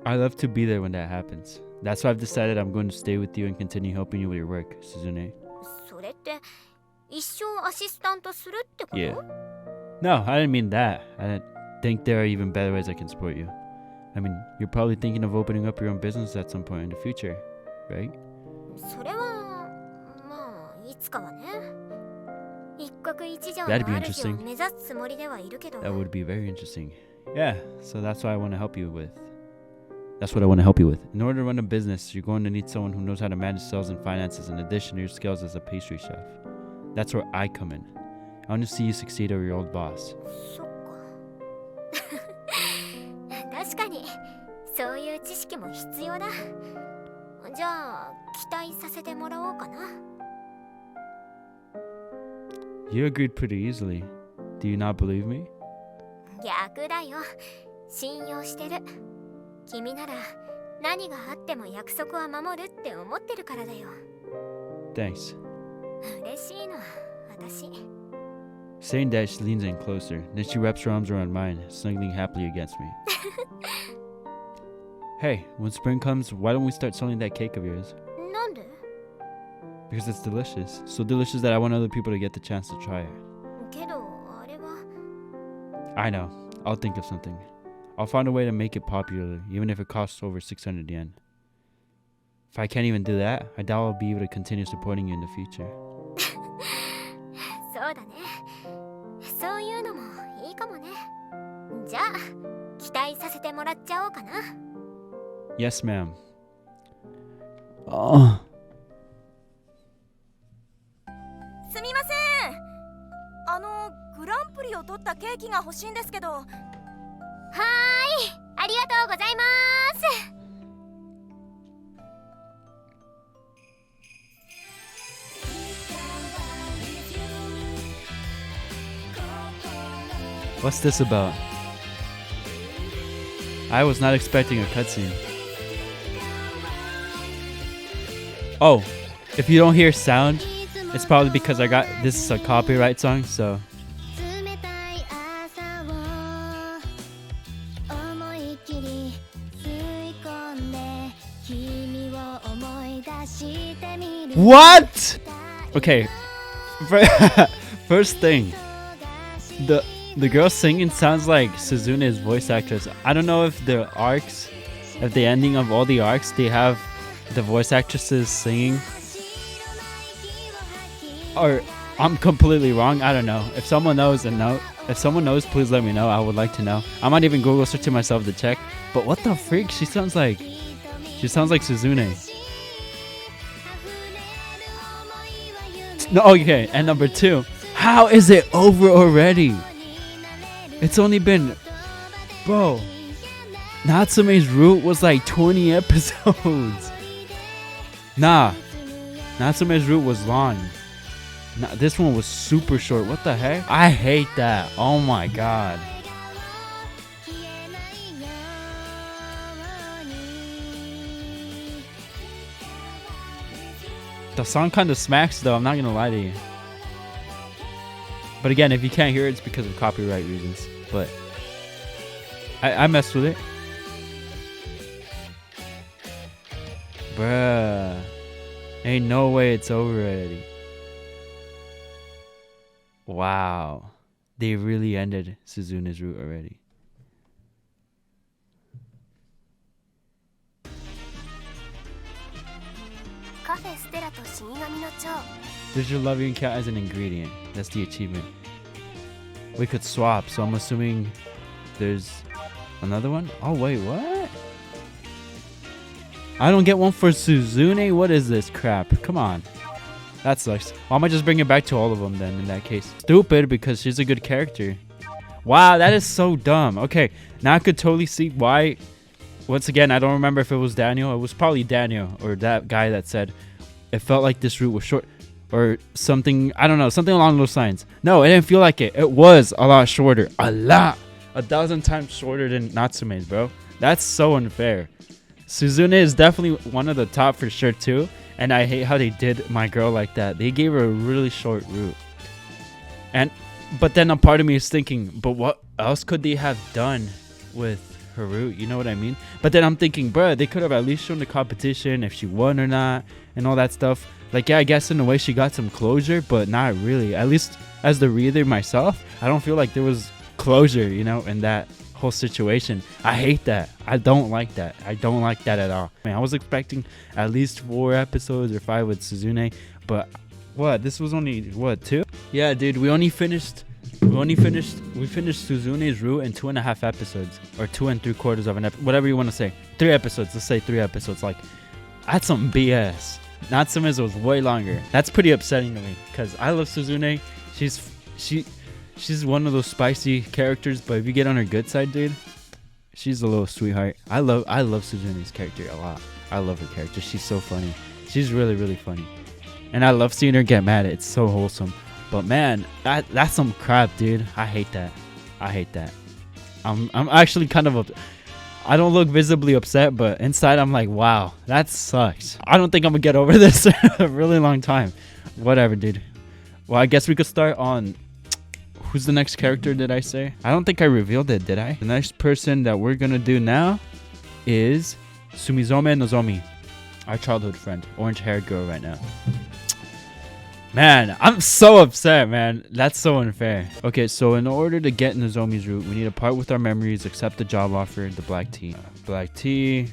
I love to be there when that happens. That's why I've decided I'm going to stay with you and continue helping you with your work, Suzune. それって一生アシスタントするってこと？ Yeah. No, I didn't mean that. I think there are even better ways I can support you. I mean, you're probably thinking of opening up your own business at some point in the future, right? それはまあいつかはね。一国一城の That'd be 主を interesting. 目指すつもりではいるけど。 That would be very interesting. Yeah, so that's what I want to help you with. That's what I want to help you with. In order to run a business, you're going to need someone who knows how to manage sales and finances in addition to your skills as a pastry chef. That's where I come in. I want to see you succeed over your old boss. そっか確かにそういう知識も必要だ。じゃあ期待させてもらおうかな。 You agreed pretty easily. Do you not believe me? 逆だよ。信用してる。君なら何があっても約束は守るって思ってるからだよ。 Thanks. 嬉しいの、私。 Saying that, she leans in closer. Then she wraps her arms around mine, snuggling happily against me. Hey, when spring comes, why don't we start selling that cake of yours? なんで？ Because it's delicious. So delicious that I want other people to get the chance to try it. けどあれは。 I know. I'll think of something. I'll find a way to make it popular, even if it costs over 600 yen. If I can't even do that, I doubt I'll be able to continue supporting you in the future. そうだね。そういうのもいいかもね。じゃあ期待させてもらっちゃおうかな。 Yes, ma'am. Oh. すみません。グランプリを取ったケーキが欲しいんですけど。はーい、ありがとうございます。 What's this about? I was not expecting a cutscene. Oh, if you don't hear sound, it's probably because this is a copyright song, so. 冷たい朝を思いっきり吸い込んで君を思い出してみる。 What? Okay. First thing. The girl singing sounds like Suzune's voice actress. I don't know if the arcs, at the ending of all the arcs, they have the voice actresses singing. Or I'm completely wrong. I don't know. If someone knows, if someone knows, please let me know. I would like to know. I might even Google search it myself to check. But what the freak? She sounds like Suzune. No, okay. And number 2, how is it over already? It's only been, bro, Natsume's route was like 20 episodes. Nah, Natsume's route was long. Nah, this one was super short. What the heck? I hate that. Oh my god. The song kind of smacks though, I'm not gonna lie to you. But again, if you can't hear it, it's because of copyright reasons. But I messed with it. Bruh. Ain't no way it's over already. Wow. They really ended Suzune's route already. Cafe Stella to Shinigami no Chou. There's your loving cat as an ingredient. That's the achievement. We could swap, so I'm assuming there's another one? Oh, wait, what? I don't get one for Suzune? What is this crap? Come on. That sucks. Well, I might just bring it back to all of them then in that case. Stupid, because she's a good character. Wow, that is so dumb. Okay, now I could totally see why. Once again, I don't remember if it was Daniel. It was probably Daniel or that guy that said it felt like this route was short. Or something, I don't know, something along those lines. No, it didn't feel like it. It was a lot shorter. A lot. 1,000 times shorter than Natsume's, bro. That's so unfair. Suzune is definitely one of the top for sure, too. And I hate how they did my girl like that. They gave her a really short route. But then a part of me is thinking, but what else could they have done with her route? You know what I mean? But then I'm thinking, bruh, they could have at least shown the competition, if she won or not, and all that stuff. Like, yeah, I guess in a way she got some closure, but not really. At least as the reader myself, I don't feel like there was closure, you know, in that whole situation. I hate that. I don't like that. I don't like that at all. Man, I was expecting at least 4 episodes or 5 with Suzune, but what? This was only, what, 2? Yeah, dude, we only finished We finished Suzune's route in 2.5 episodes, or 2 3/4 of an episode, whatever you want to say. 3 episodes. Let's say 3 episodes. Like, that's some BS. Natsume's was way longer. That's pretty upsetting to me because I love Suzune. She's one of those spicy characters, but if you get on her good side, dude, she's a little sweetheart. I love Suzune's character a lot. I love her character. She's so funny. She's really, really funny. And I love seeing her get mad. It's so wholesome. But man, that's some crap, dude. I hate that. I'm actually kind of I don't look visibly upset, but inside I'm like, wow, that sucks. I don't think I'm gonna get over this in a really long time. Whatever, dude. Well, I guess we could start on who's the next character, did I say? I don't think I revealed it, did I? The next person that we're gonna do now is Sumizome Nozomi, our childhood friend, orange-haired girl right now. Man, I'm so upset, man. That's so unfair. Okay, so in order to get Nozomi's route, we need to part with our memories, accept the job offer, the black tea. Black tea,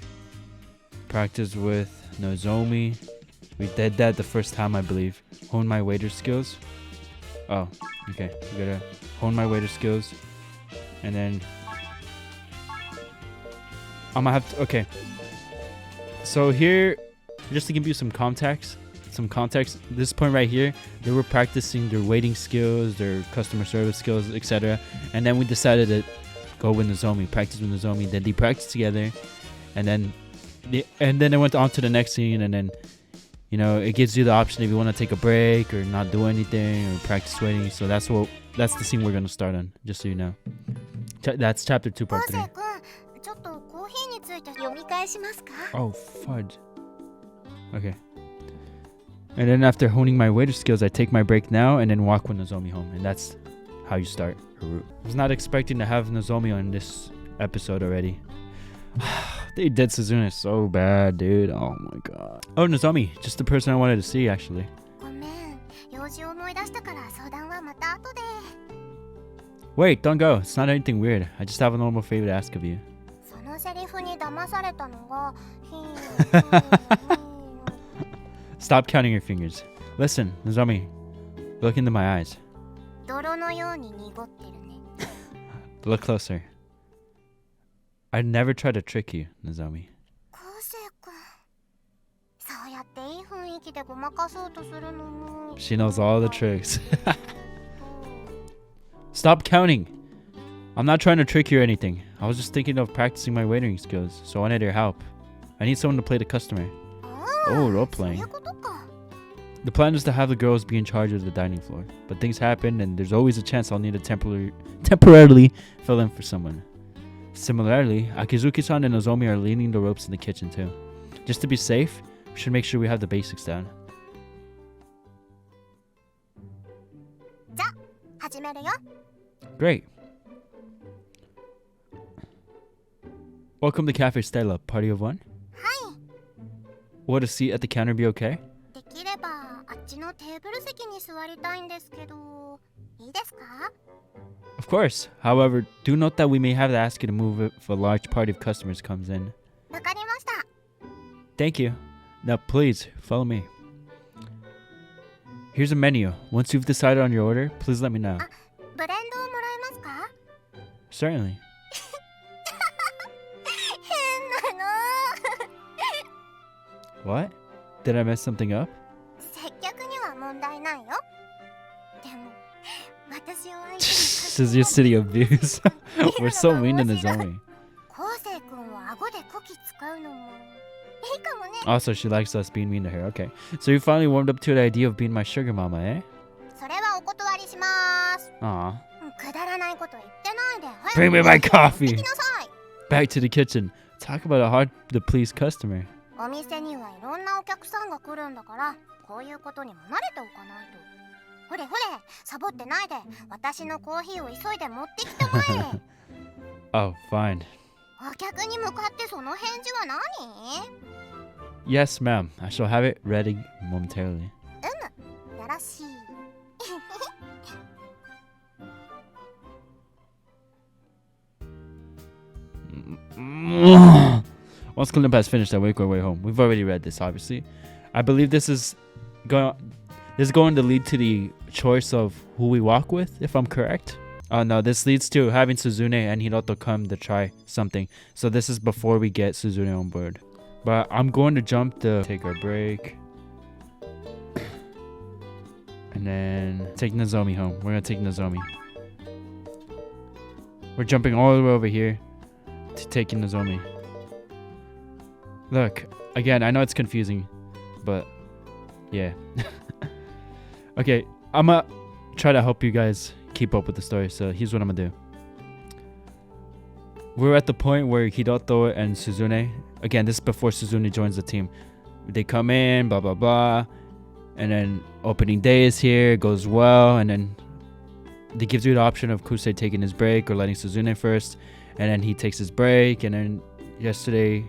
practice with Nozomi. We did that the first time, I believe. Hone my waiter skills. Oh, okay. We gotta hone my waiter skills. And then I'm gonna have to, okay. So here, just to give you some context, this point right here, they were practicing their waiting skills, their customer service skills, etc. And then we decided to go with Nozomi, practice with Nozomi. Then they practiced together, and then they went on to the next scene. And then, you know, it gives you the option if you want to take a break or not do anything or practice waiting. So that's the scene we're gonna start on, just so you know. That's chapter 2, part 3. Oh, fudge. Okay. And then after honing my waiter skills, I take my break now and then walk with Nozomi home. And that's how you start her route. I was not expecting to have Nozomi on this episode already. They did Suzune so bad, dude. Oh my god. Oh, Nozomi. Just the person I wanted to see, actually. Wait, don't go. It's not anything weird. I just have a normal favor to ask of you. Stop counting your fingers. Listen, Nozomi. Look into my eyes. Look closer. I'd never try to trick you, Nozomi. She knows all the tricks. Stop counting. I'm not trying to trick you or anything. I was just thinking of practicing my waiting skills, so I wanted your help. I need someone to play the customer. Oh, role-playing. The plan is to have the girls be in charge of the dining floor, but things happen and there's always a chance I'll need to temporarily fill in for someone. Similarly, Akizuki-san and Nozomi are leading the ropes in the kitchen too. Just to be safe, we should make sure we have the basics down. Great. Welcome to Cafe Stella, party of one? Would a seat at the counter be okay? Of course. However, do note that we may have to ask you to move if a large party of customers comes in. Thank you. Now please, follow me. Here's a menu. Once you've decided on your order, please let me know. Certainly. What? Did I mess something up? This is your city of views. We're so mean to Nozomi. Also, she likes us being mean to her. Okay. So you finally warmed up to the idea of being my sugar mama, eh? Aw. Bring me my coffee! Back to the kitchen. Talk about a hard to please customer. Oh, fine. Yes, ma'am. I shall have it ready momentarily. Once cleanup has finished, I make our way home. We've already read this, obviously. I believe this is This is going to lead to the choice of who we walk with, if I'm correct. Oh no, this leads to having Suzune and Hiroto come to try something. So this is before we get Suzune on board. But I'm going to jump to take our break. And then take Nozomi home. We're going to take Nozomi. We're jumping all the way over here to taking Nozomi. Look, again, I know it's confusing, but yeah. Okay, I'm gonna try to help you guys keep up with the story. So here's what I'm gonna do. We're at the point where Hiroto and Suzune, again, this is before Suzune joins the team. They come in, blah, blah, blah. And then opening day is here, goes well. And then they gives you the option of Kusei taking his break or letting Suzune first. And then he takes his break. And then yesterday,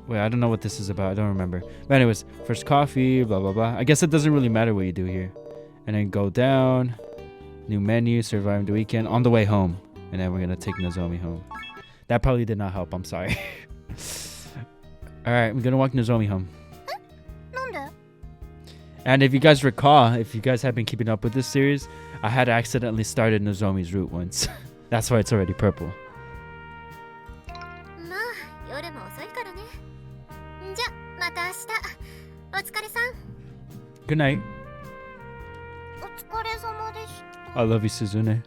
wait, I don't know what this is about. I don't remember. But anyways, first coffee, blah, blah, blah. I guess it doesn't really matter what you do here. And then go down. New menu, surviving the weekend. On the way home. And then we're going to take Nozomi home. That probably did not help. I'm sorry. Alright, I'm going to walk Nozomi home. And if you guys recall, if you guys have been keeping up with this series, I had accidentally started Nozomi's route once. That's why it's already purple. Good night. I love you, Suzune.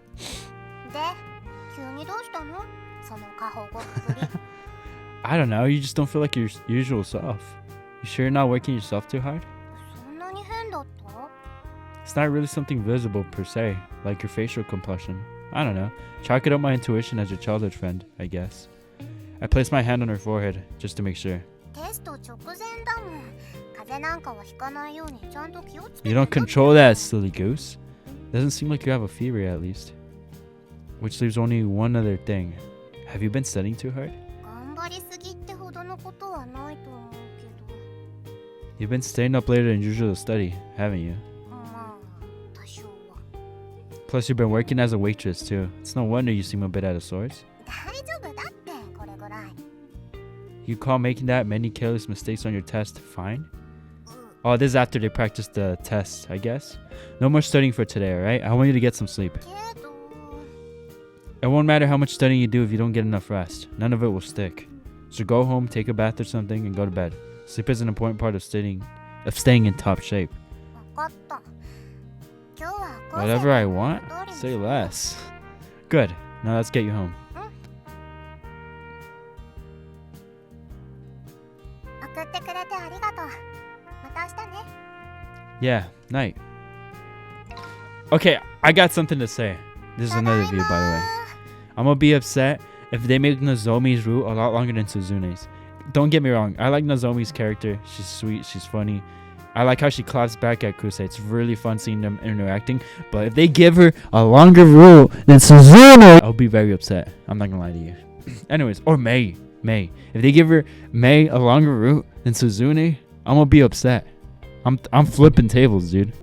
I don't know, you just don't feel like your usual self. You sure you're not working yourself too hard? It's not really something visible per se, like your facial complexion. I don't know. Chalk it up my intuition as your childhood friend, I guess. I placed my hand on her forehead, just to make sure. You don't control that, silly goose. Doesn't seem like you have a fever at least. Which leaves only one other thing. Have you been studying too hard? You've been staying up later than usual to study, haven't you? Plus you've been working as a waitress too. It's no wonder you seem a bit out of sorts. You call making that many careless mistakes on your test fine? Oh, this is after they practice the test, I guess. No more studying for today, alright? I want you to get some sleep. It won't matter how much studying you do if you don't get enough rest. None of it will stick. So go home, take a bath or something, and go to bed. Sleep is an important part of staying in top shape. Whatever I want? Say less. Good. Now let's get you home. Yeah, night. Okay, I got something to say. This is another view, by the way. I'm gonna be upset if they make Nozomi's route a lot longer than Suzune's. Don't get me wrong, I like Nozomi's character. She's sweet, she's funny. I like how she claps back at Kusei. It's really fun seeing them interacting. But if they give her a longer route than Suzune, I'll be very upset. I'm not gonna lie to you. Anyways, or Mei. If they give her Mei a longer route than Suzune, I'm gonna be upset. I'm flipping tables, dude.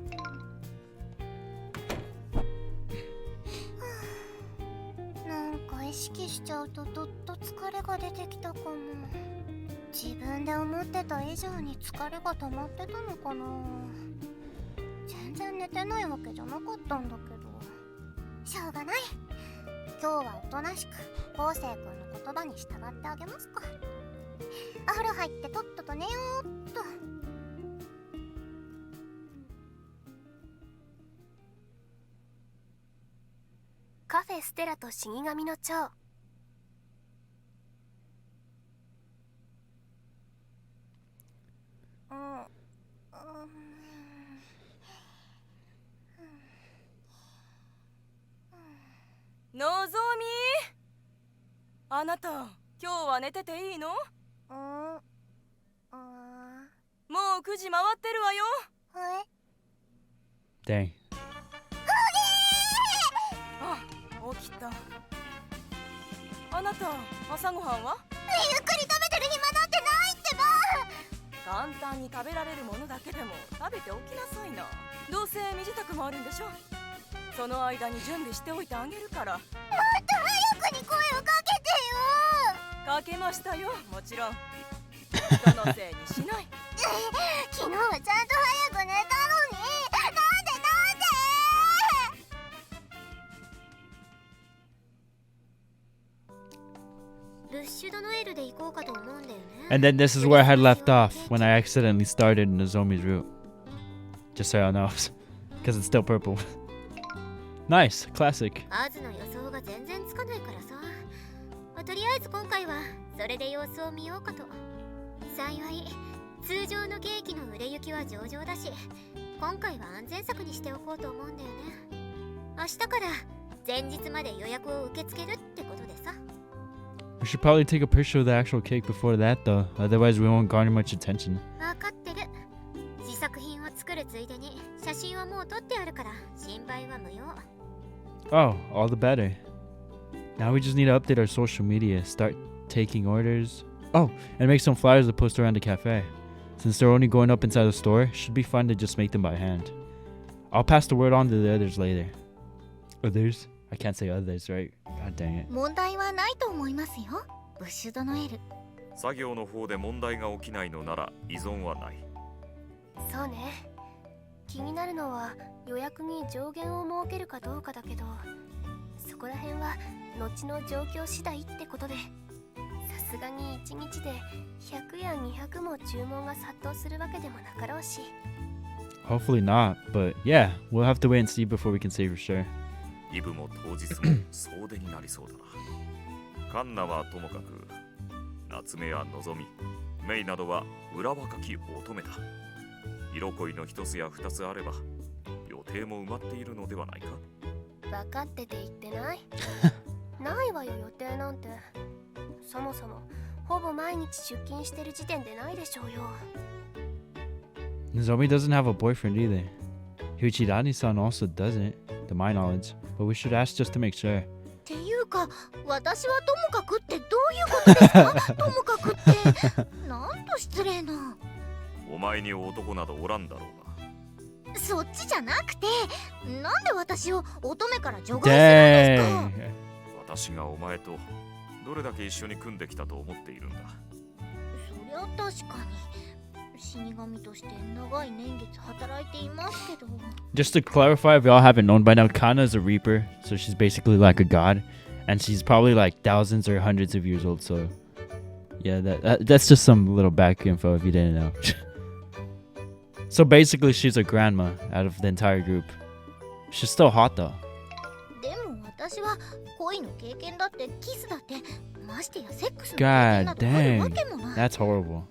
Cafe Stella と死神の蝶。のぞみ、あなた今日は寝てていいの？もう9時回ってるわよ。Dang. 起きた。あなた朝ごはんは？ゆっくり食べてる暇なんてないってば。簡単に食べられるものだけでも食べておきなさいな。どうせ身支度もあるんでしょ。その間に準備しておいてあげるから。もっと早くに声をかけてよ。かけましたよ、もちろん。人のせいにしない。昨日はちゃんと早く寝たのに、なんでシュドノエルで行こうかと思うんだよね。 And then this is where I had left off when I accidentally started Nozomi's route. Just so y'all know. Because it's still purple. Nice. Classic. アズの予想が全然つかないからさ。とりあえず今回はそれで様子を見ようかと。幸い通常のケーキの売れ行きは上々だし、今回は安全策にしておこうと思うんだよね。明日から前日まで予約を受け付けるってことでさ。 We should probably take a picture of the actual cake before that though. Otherwise we won't garner much attention. わかってる。試作品を作るついでに写真はもう撮ってあるから心配は無用。 Oh, all the better. Now we just need to update our social media, start taking orders. Oh, and make some flyers to post around the cafe. Since they're only going up inside the store, it should be fun to just make them by hand. I'll pass the word on to the others later. Others? I can't say others, right? God dang it. 問題はないと思いますよ、ブッシュドノエル。作業の方で問題が起きないのなら依存はない。そうね。気になるのは予約に上限を設けるかどうかだけど、そこら辺は後の状況次第ってことで、さすがに1日で100や200も注文が殺到するわけでもなかろうし。 Hopefully not, but yeah, we'll have to wait and see before we can say for sure. イブも当日も総出になりそうだな。カンナはともかく、夏目やのぞみ、メイなどは裏若き乙女だ。色恋の一つや二つあれば予定も埋まっているのではないか。分かってて言ってない。ないわよ、予定なんて。そもそもほぼ毎日出勤してる時点でないでしょうよ。 Nozomi doesn't have a boyfriend either. Hyuchidani-san also doesn't, to my knowledge, but we should ask just to make sure. っていうか、私はともかくってどういうことですか？ともかくってなんと失礼な。お前に男などおらんだろうが。そっちじゃなくて、なんで私を乙女から除外するんですか？ Dang. 私がお前とどれだけ一緒に組んできたと思っているんだ。そりゃ確かに死神として長い年月働いていますけど。 Just to clarify, if y'all haven't known by now, Kana is a reaper, so she's basically like a god, and she's probably like thousands or hundreds of years old. So, yeah, that's just some little back info if you didn't know. So basically, she's a grandma out of the entire group. She's still hot though. でも私は恋の経験だってキスだってましてやセックスの経 God 験などあるわ dang, けもない。 that's horrible.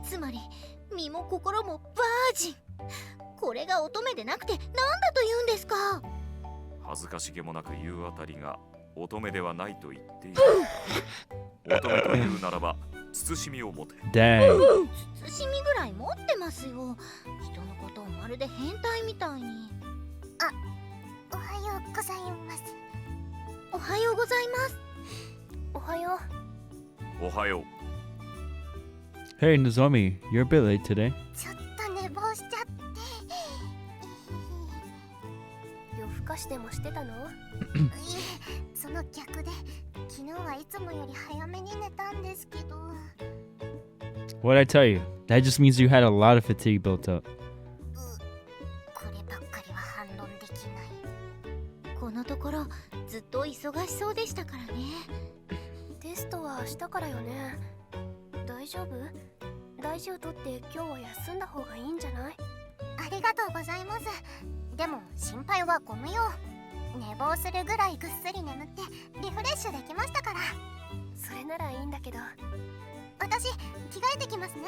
つまり身も心もバージン。これが乙女でなくて何だと言うんですか？恥ずかしげもなく言うあたりが乙女ではないと言っている。乙女というならば慎みを持て。 Dang. 慎みぐらい持ってますよ。人のことをまるで変態みたいに。おはようございます。おはようございます。おはよう。おはよう。 Hey Nozomi, you're a bit late today. ちょっと寝坊しちゃって。夜更かしでもしてたの？いえ、その逆で昨日はいつもより早めに寝たんですけど。 What'd I tell you? That just means you had a lot of fatigue built up. こればっかりは反論できない。このところずっと忙しそうでしたからね。テストは明日からよね。大丈夫？大事をとって今日は休んだ方がいいんじゃない？ありがとうございます。でも心配はご無用。寝坊するぐらいぐっすり眠ってリフレッシュできましたから。それならいいんだけど。私着替えてきますね。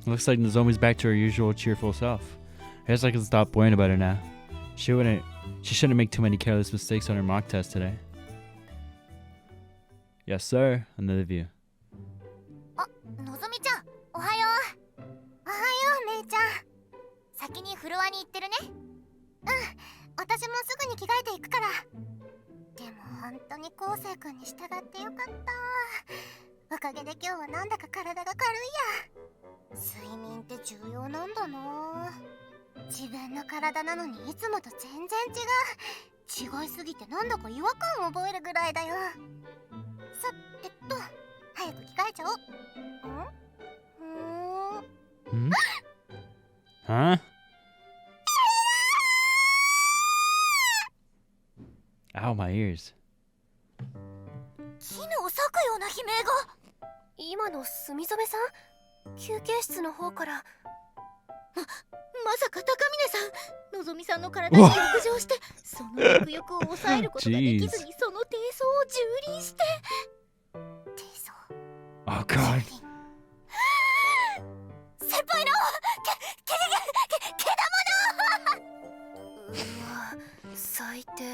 Looks like Nozomi's back to her usual cheerful self. I guess I can stop worrying about her now. She shouldn't make too many careless mistakes on her mock test today. Yes, sir. Another view. あ、のぞみちゃん、おはよう。おはよう、めいちゃん。先にフロアに行ってるね。私もすぐに着替えていくから。でも本当に昴生君に従ってよかった。おかげで今日はなんだか体が軽いや。睡眠って重要なんだな。自分の体なのにいつもと全然違いすぎてなんだか違和感を覚えるぐらいだよ。さてと、早く着替えちゃおう。Huh? Ow, my ears. 絹を裂くような悲鳴が。今の墨染さん、休憩室の方から。まさか高峰さん、のぞみさんの体に浴場して、その欲欲を抑えることができずにその低層を蹂躙して。低層。Oh god. 先輩の毛玉。うわ、最低。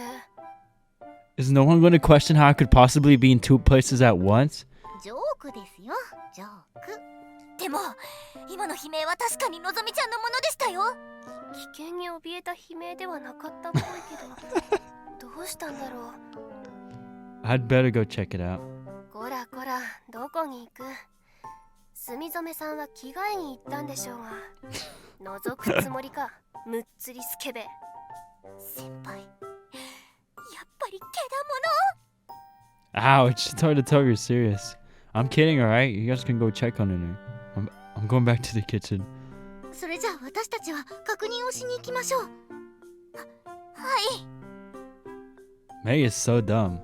Is no one going to question how I could possibly be in two places at once? ジョークですよ、ジョーク。でも今の悲鳴は確かにのぞみちゃんのものでしたよ。危険に怯えた悲鳴ではなかったっぽいけど、どうしたんだろう。 I'd better go check it out. こらこら、どこに行く。墨染さんは着替えに行ったんでしょうが、覗くつもりか、むっつりスケベ。先輩、やっぱり毛 Ouch, it's hard to tell you're serious. I'm kidding, alright? You guys can go check on her. I'm going back to the kitchen. 玉の。それじゃあ私たちは確認をしに行きましょう。はい。 May is so dumb.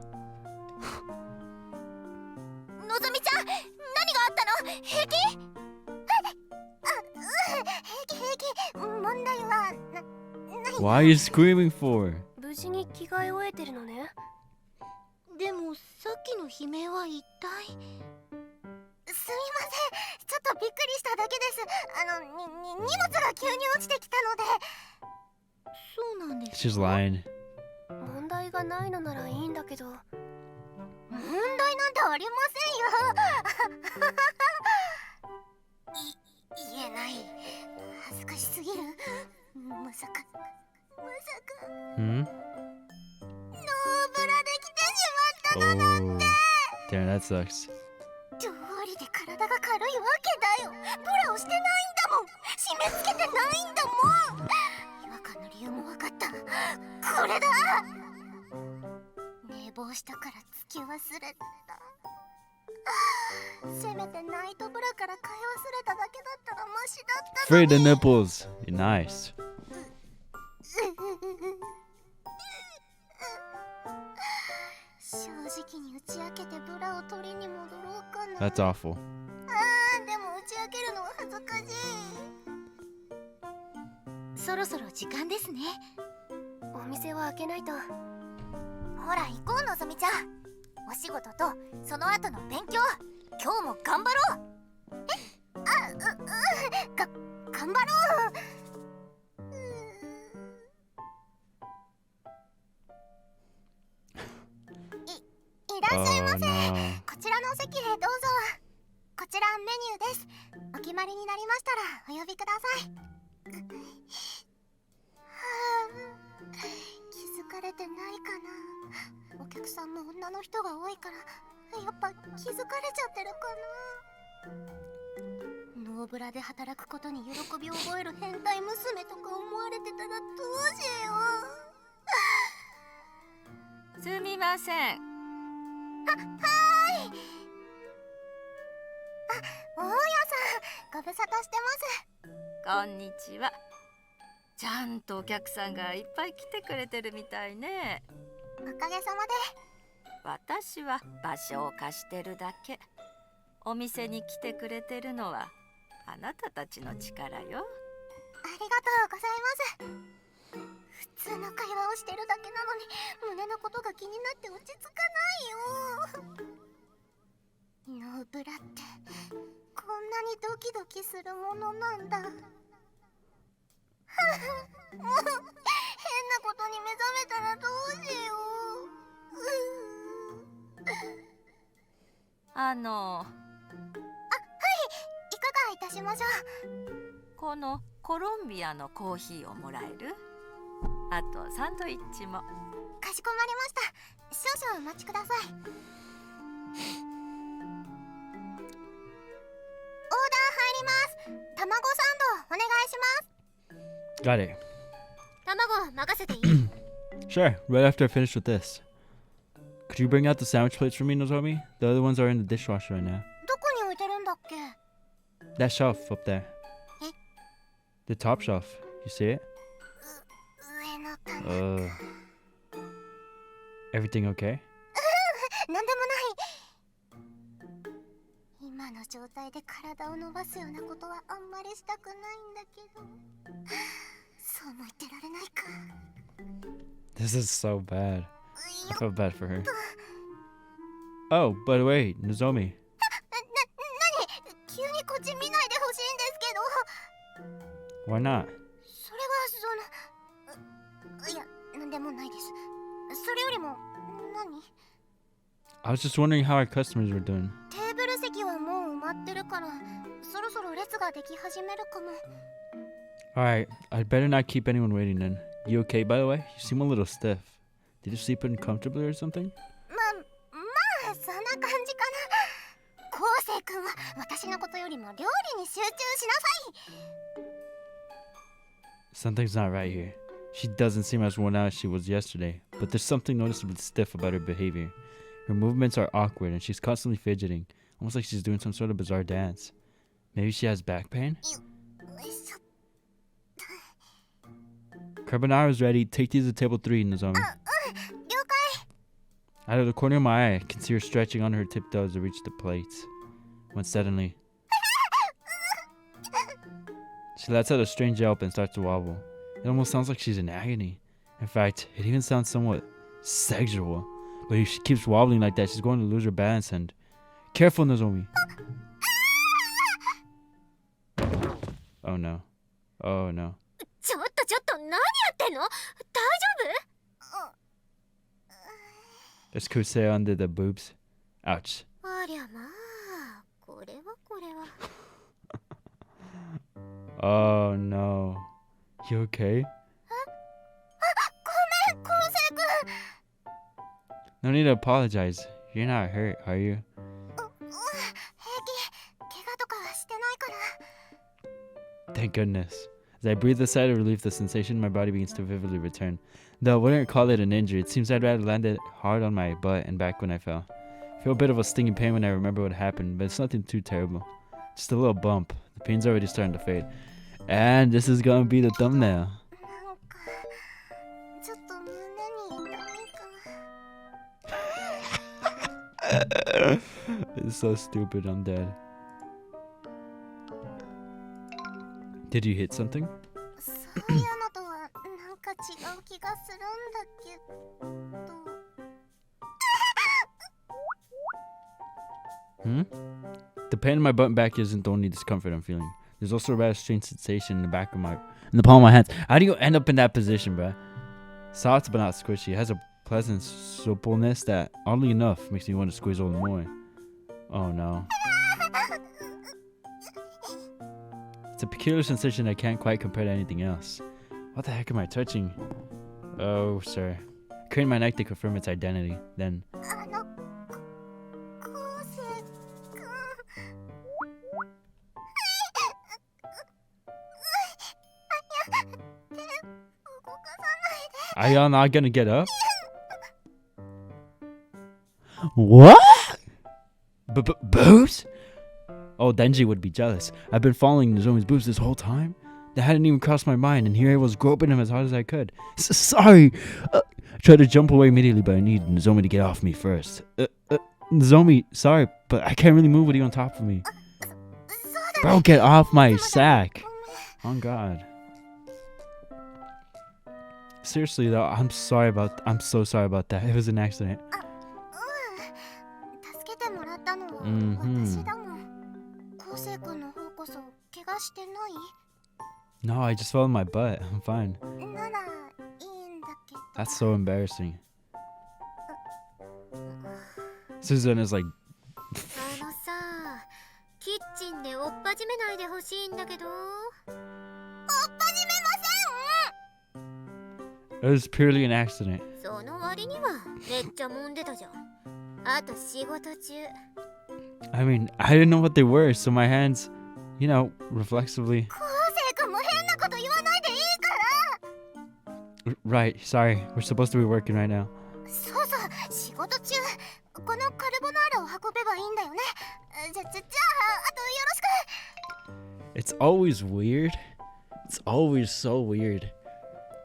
のぞみちゃん、何があったの？平気？平気。問題はない。 Why are you screaming for? 無事に着替え終えてるのね。でもさっきの悲鳴は一体。すみません、ちょっとびっくりしただけです。荷物が急に落ちてきたので。そうなんです。 She's lying. 問題がないのならいいんだけど。問題なんてありませんよ。言えない。恥ずかしすぎる。まさか。Hmm? ノーブラできてしまったのなんて。 Damn, that sucks. どうりで体が軽いわけだよ。ブラをしてないんだもん。締め付けてないんだもん。違和感の理由も分かった。これだ。寝坊したからつき忘れた。せめてナイトブラから買い忘れただけだったらマシだったの Free に。 the nipples. Nice. 正直に打ち明けてブラを取りに戻ろうかな。 That's awful. でも打ち明けるのは恥ずかしい。そろそろ時間ですね。お店は開けないと。ほら行こう、のぞみちゃん。お仕事とその後の勉強、今日も頑張ろう。頑張ろう。いらっしゃいませ。 Oh, no. こちらのお席へどうぞ。こちらメニューです。お決まりになりましたらお呼びください。気づかれてないかな。お客さんも女の人が多いからやっぱ気づかれちゃってるかな。ノーブラで働くことに喜びを覚える変態娘とか思われてたらどうしよう。すみません。はーい。大家さん、ご無沙汰してこんにちは。ちゃんとお客さんがいっぱい来てくれてるみたいね。ます。おかげさまで。私は場所を貸してるだけ。お店に来てくれてるのはあなたたちの力よ。ありがとうございます。普通の会話をしてるだけなのに胸のことが気になって落ち着かないよ。ノーブラってこんなにドキドキするものなんだ。もう変なことに目覚めたらどうしよう。はい、いかがいたしましょう。このコロンビアのコーヒーをもらえる？あとサンドイッチも。かしこまりました。少々お待ちください。オーダー入ります。卵サンドお願いします。 Got it. 卵任せていい？ Sure, right after I finish with this. Could you bring out the sandwich plates for me, Nozomi? The other ones are in the dishwasher right now. どこに置いてるんだっけ？ That shelf up there. Eh? The top shelf. You see it? 上の棚。Everything okay? なんでもない。今の状態で体を伸ばすようなことはあんまりしたくないんだけど、そうも言ってられないか。 This is so bad. I felt bad for her. Oh, by the way, Nozomi. 急にこっち見ないでほしいんですけど。 Why not? それはいや、なんでもないです。それよりも何？ I was just wondering how our customers were doing. テーブル席はもう埋まってるから、そろそろ列ができ始めるかも。 Alright, I'd better not keep anyone waiting then. You okay, by the way? You seem a little stiff. Did you sleep uncomfortably or something? まあそんな感じかな。昴生君は私のことよりも料理に集中しなさい。 Something's not right here. She doesn't seem as worn out as she was yesterday, but there's something noticeably stiff about her behavior. Her movements are awkward and she's constantly fidgeting, almost like she's doing some sort of bizarre dance. Maybe she has back pain? Carbonara's ready. Take these to table 3, Nozomi. 了解。 Out of the corner of my eye, I can see her stretching on her tiptoes to reach the plates. When suddenly, she lets out a strange yelp and starts to wobble. It almost sounds like she's in agony. In fact, it even sounds somewhat sexual. But if she keeps wobbling like that, she's going to lose her balance and... Careful, Nozomi! Oh no. Oh no. ちょっと何やってんの？大丈夫？ There's Kusei under the boobs. Ouch. ありゃまあ、これは。Oh no. You okay? ごめん、昴生君。 No need to apologize. You're not hurt, are you? 平気。怪我とかはしてないから。 Thank goodness. As I breathe a sigh of relief, the sensation in my body begins to vividly return. Though I wouldn't call it an injury, it seems I'd rather landed hard on my butt and back when I fell. I feel a bit of a stinging pain when I remember what happened, but it's nothing too terrible. Just a little bump. The pain's already starting to fade. And this is gonna be the thumbnail. なんかちょっと胸に痛いか。 It's so stupid, I'm dead. Did you hit something? そういうのとはなんか違う気がするんだけど。 Hmm? The pain in my butt and back isn't the only discomfort I'm feeling. There's also a rather strange sensation in the back of in the palm of my hands. How do you end up in that position, bruh? Soft but not squishy. It has a pleasant suppleness that, oddly enough, makes me want to squeeze a little more. Oh no. It's a peculiar sensation I can't quite compare to anything else. What the heck am I touching? Oh, sir. Craning my neck to confirm its identity. Then... 昴生君。 Are y'all not gonna get up? What? Boobs? Oh, Denji would be jealous. I've been following Nozomi's boobs this whole time. That hadn't even crossed my mind, and here I was groping him as hard as I could. Sorry! I tried to jump away immediately, but I needed Nozomi to get off me first. Nozomi, sorry, but I can't really move with you on top of me. Bro, get off my sack! Oh God. Seriously though, I'm so sorry about that. It was an accident. 助けてもらったのは私だもん。昴生君の方こそ怪我してない？ No, I just fell in my butt. I'm fine. ならいいんだけど。 That's so embarrassing. Suzune is like, あのさ、キッチンでおっぱじめないでほしいんだけど。おっぱじめません。 it was purely an accident. その割にはめっちゃ揉んでたじゃん。あと仕事中。 I mean, I didn't know what they were, so my hands, you know, reflexively. 昴生君も変なこと言わないでいいから。 Right, sorry. We're supposed to be working right now. そうそう、仕事中。このカルボナーラを運べばいいんだよね。じゃああとよろしく。 It's always weird. It's always so weird.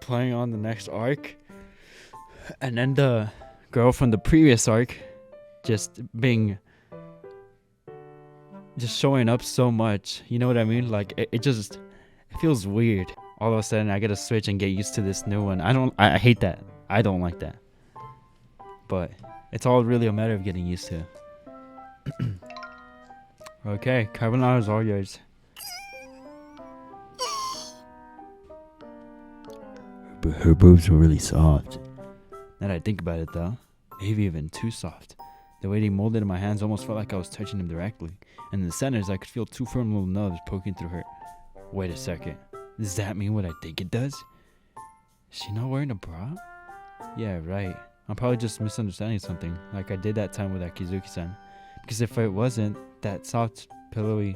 Playing on the next arc. And then the girl from the previous arc just being just showing up so much. You know what I mean? Like it feels weird. All of a sudden I gotta switch and get used to this new one. I hate that. I don't like that. But it's all really a matter of getting used to. Okay, carbonara is all yours. But her boobs were really soft. Now that I think about it though, maybe even too soft. The way they molded in my hands almost felt like I was touching them directly. And in the centers, I could feel two firm little nubs poking through her. Wait a second. Does that mean what I think it does? Is she not wearing a bra? Yeah, right. I'm probably just misunderstanding something, like I did that time with Akizuki-san. Because if it wasn't, that soft, pillowy...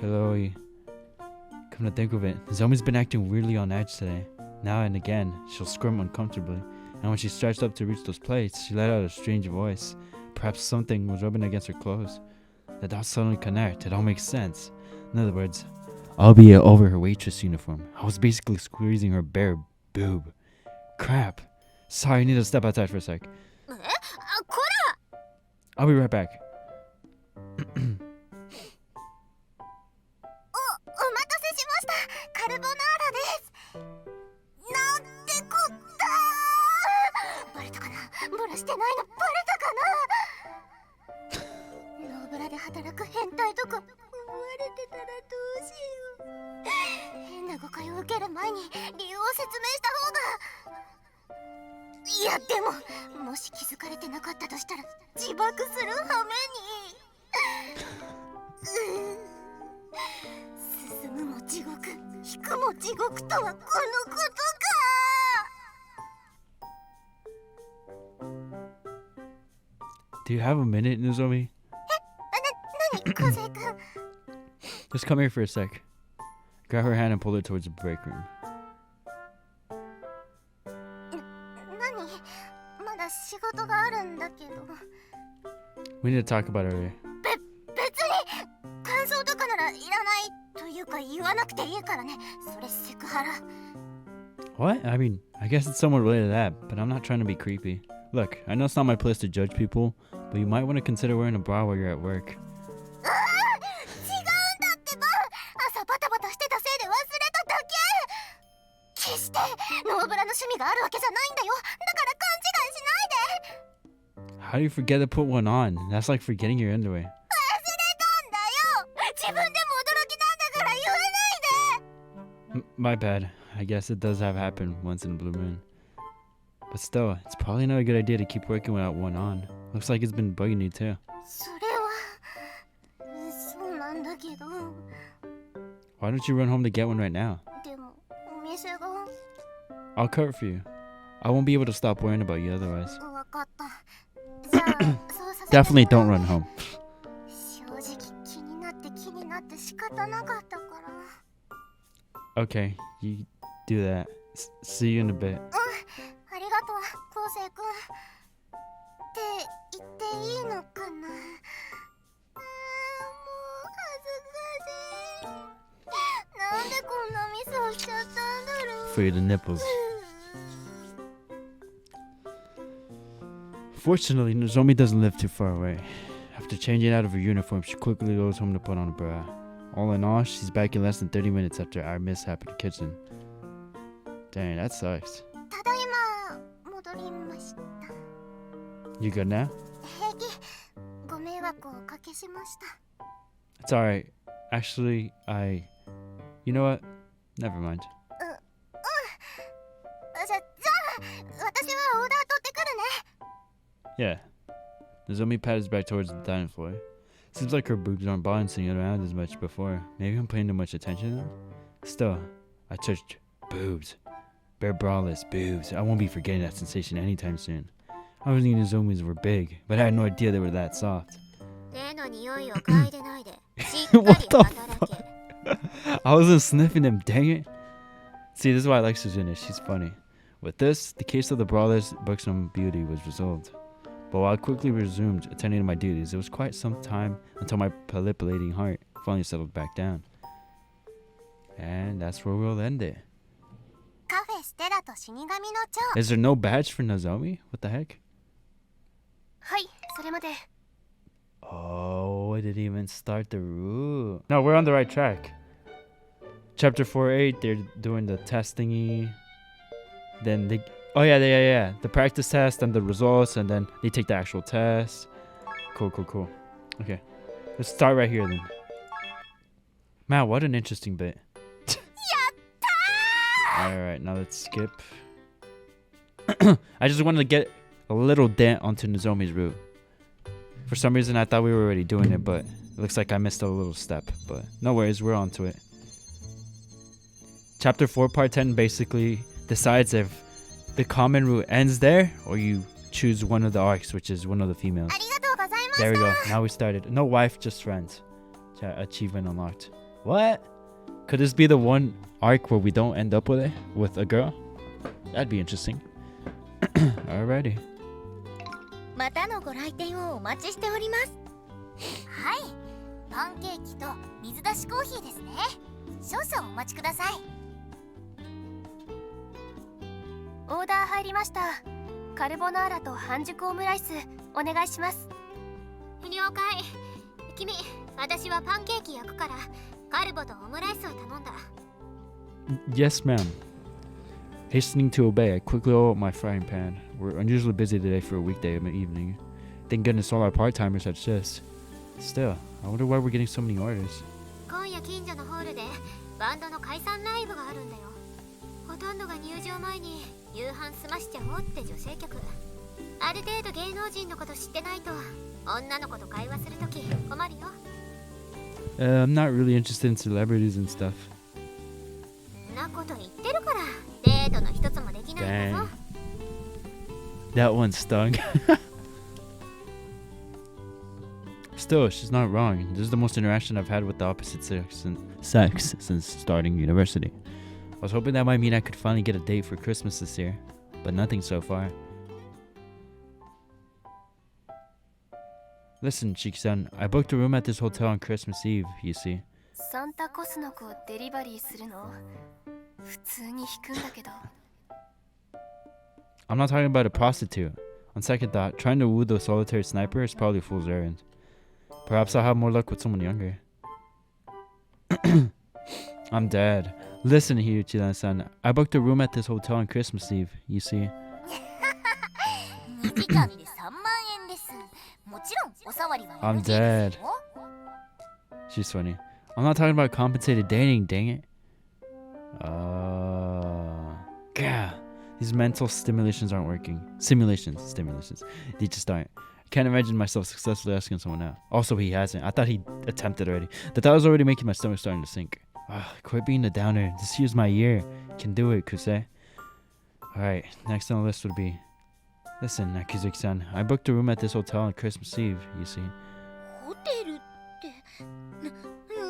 Come to think of it, Nozomi's been acting weirdly on edge today. Now and again, she'll squirm uncomfortably. And when she stretched up to reach those plates, she let out a strange voice. Perhaps something was rubbing against her clothes. The dots suddenly connect. It all makes sense. In other words, albeit over her waitress uniform, I was basically squeezing her bare boob. Crap. Sorry, I need to step outside for a sec. I'll be right back. お待たせしました。カルボナーラです。なんてこった。バレたかな。ブラしてないのバレたかな。ノーブラで働く変態とか思われてたらどうしよう。変な誤解を受ける前に理由を説明した方が。いやでも、もし気づかれてなかったとしたら自爆する羽目に。進むも地獄、引くも地獄とはこのことか。 Do you have a minute, Nozomi? 何、昴生君。 Just come here for a sec. Grab her hand and pull her towards the break room. 何、まだ仕事があるんだけど。 We need to talk about it later. 別に感想とかならいらないというか言わなくていいからね。それセクハラ。 What? I mean, I guess it's somewhat related to that, but I'm not trying to be creepy. Look, I know it's not my place to judge people, but you might want to consider wearing a bra while you're at work. 違うんだってば。朝バタバタしてたせいで忘れただけ。決してノーブラの趣味があるわけじゃないんだよ。だから勘違いしないで。 How do you forget to put one on? That's like forgetting your underwear. 忘れたんだよ。自分でも驚きなんだから言わないで。 My bad. I guess it does have happened once in a blue moon. But still, it's probably not a good idea to keep working without one on. Looks like it's been bugging you too. それはそうなんだけど。 Why don't you run home to get one right now? でもお店が。 I'll cover for you. I won't be able to stop worrying about you otherwise. わかった。じゃあそうさせて。 Definitely don't run home. 正直気になって仕方なかったから。 Okay, you do that. See you in a bit. ありがとう、昴生君。って言っていいのかな。もう恥ずかしい。なんでこんなミスをしちゃったんだろう。 For the nipples. Fortunately, Nozomi doesn't live too far away. After changing out of her uniform, she quickly goes home to put on a bra. All in all, she's back in less than 30 minutes after our mishap in the kitchen. Dang, that sucks. ただいま戻りました。 You good now? 平気。ご迷惑をおかけしました。 It's alright. Actually, You know what? Never mind. じゃあ私はオーダー取ってくるね。 Yeah. Nozomi padded back towards the dining floor. Seems like her boobs aren't bouncing around as much before. Maybe I'm paying too much attention to them? Still, I touched boobs. Bare braless boobs. I won't be forgetting that sensation anytime soon. I was thinking Nozomi's were big, but I had no idea they were that soft. 手の匂いを嗅いでないで。しっかり What the 働け。 I wasn't sniffing them, dang it. See, this is why I like Suzune. She's funny. With this, the case of the braless buxom beauty was resolved. But while I quickly resumed attending to my duties, it was quite some time until my palpitating heart finally settled back down. And that's where we'll end it. カフェステラと死神の蝶。 Is there no badge for Nozomi? What the heck? はい、それまで。 Oh, we didn't even start the route. No, we're on the right track. Chapter 4.8, they're doing the test thingy. Then they... Oh, yeah. The practice test and the results, and then they take the actual test. Cool. Okay. Let's start right here, then. Man, what an interesting bit. Alright, now let's skip. I just wanted to get a little dent onto Nozomi's route. For some reason, I thought we were already doing it, but it looks like I missed a little step. But no worries, we're on to it. Chapter 4, Part 10 basically decides if the common route ends there, or you choose one of the arcs, which is one of the females. There we go. Now we started. No wife, just friends. Achievement unlocked. What? Could this be the one arc where we don't end up with it? With a girl? That'd be interesting. Alrighty. またのご来店をお待ちしております。はい、パンケーキと水出しコーヒーですね。少々お待ちください。オーダー入りました。カルボナーラと半熟オムライスお願いします。了解。君、私はパンケーキ焼くからカルボとオムライスを頼んだ。Yes, ma'am. Hastening to obey, I quickly oil up my frying pan. We're unusually busy today for a weekday evening. Thank goodness all our part-timers had shifts. Still, I wonder why we're getting so many orders. 今夜近所のホールでバンドの解散ライブがあるんだよ。ほとんどが入場前に夕飯済ましちゃおうって女性客。ある程度芸能人のこと知ってないと女の子と会話するとき困るよ。I'm not really interested in celebrities and stuff. そんなこと言ってるからデートの一つもできないんだぞ。That one stung. Still, she's not wrong. This is the most interaction I've had with the opposite sex since starting university. I was hoping that might mean I could finally get a date for Christmas this year, but nothing so far. Listen, Chiki-san, I booked a room at this hotel on Christmas Eve, you see. サンタコスの子をデリバリーするの普通に引くんだけど。I'm not talking about a prostitute. On second thought, trying to woo the solitary sniper is probably a fool's errand. Perhaps I'll have more luck with someone younger. I'm dead. Listen here, Chidan-san. I booked a room at this hotel on Christmas Eve, you see. I'm dead. She's funny. I'm not talking about compensated dating, dang it. God. These mental stimulations aren't working. Stimulations. They just aren't. I can't imagine myself successfully asking someone out. Also, he hasn't. I thought he attempted already. The thought was already making my stomach starting to sink. Quit being a downer. This year's my year. Can do it, Kusei. Alright, next on the list would be... Listen, Akizuki-san. I booked a room at this hotel on Christmas Eve, you see. ホテルって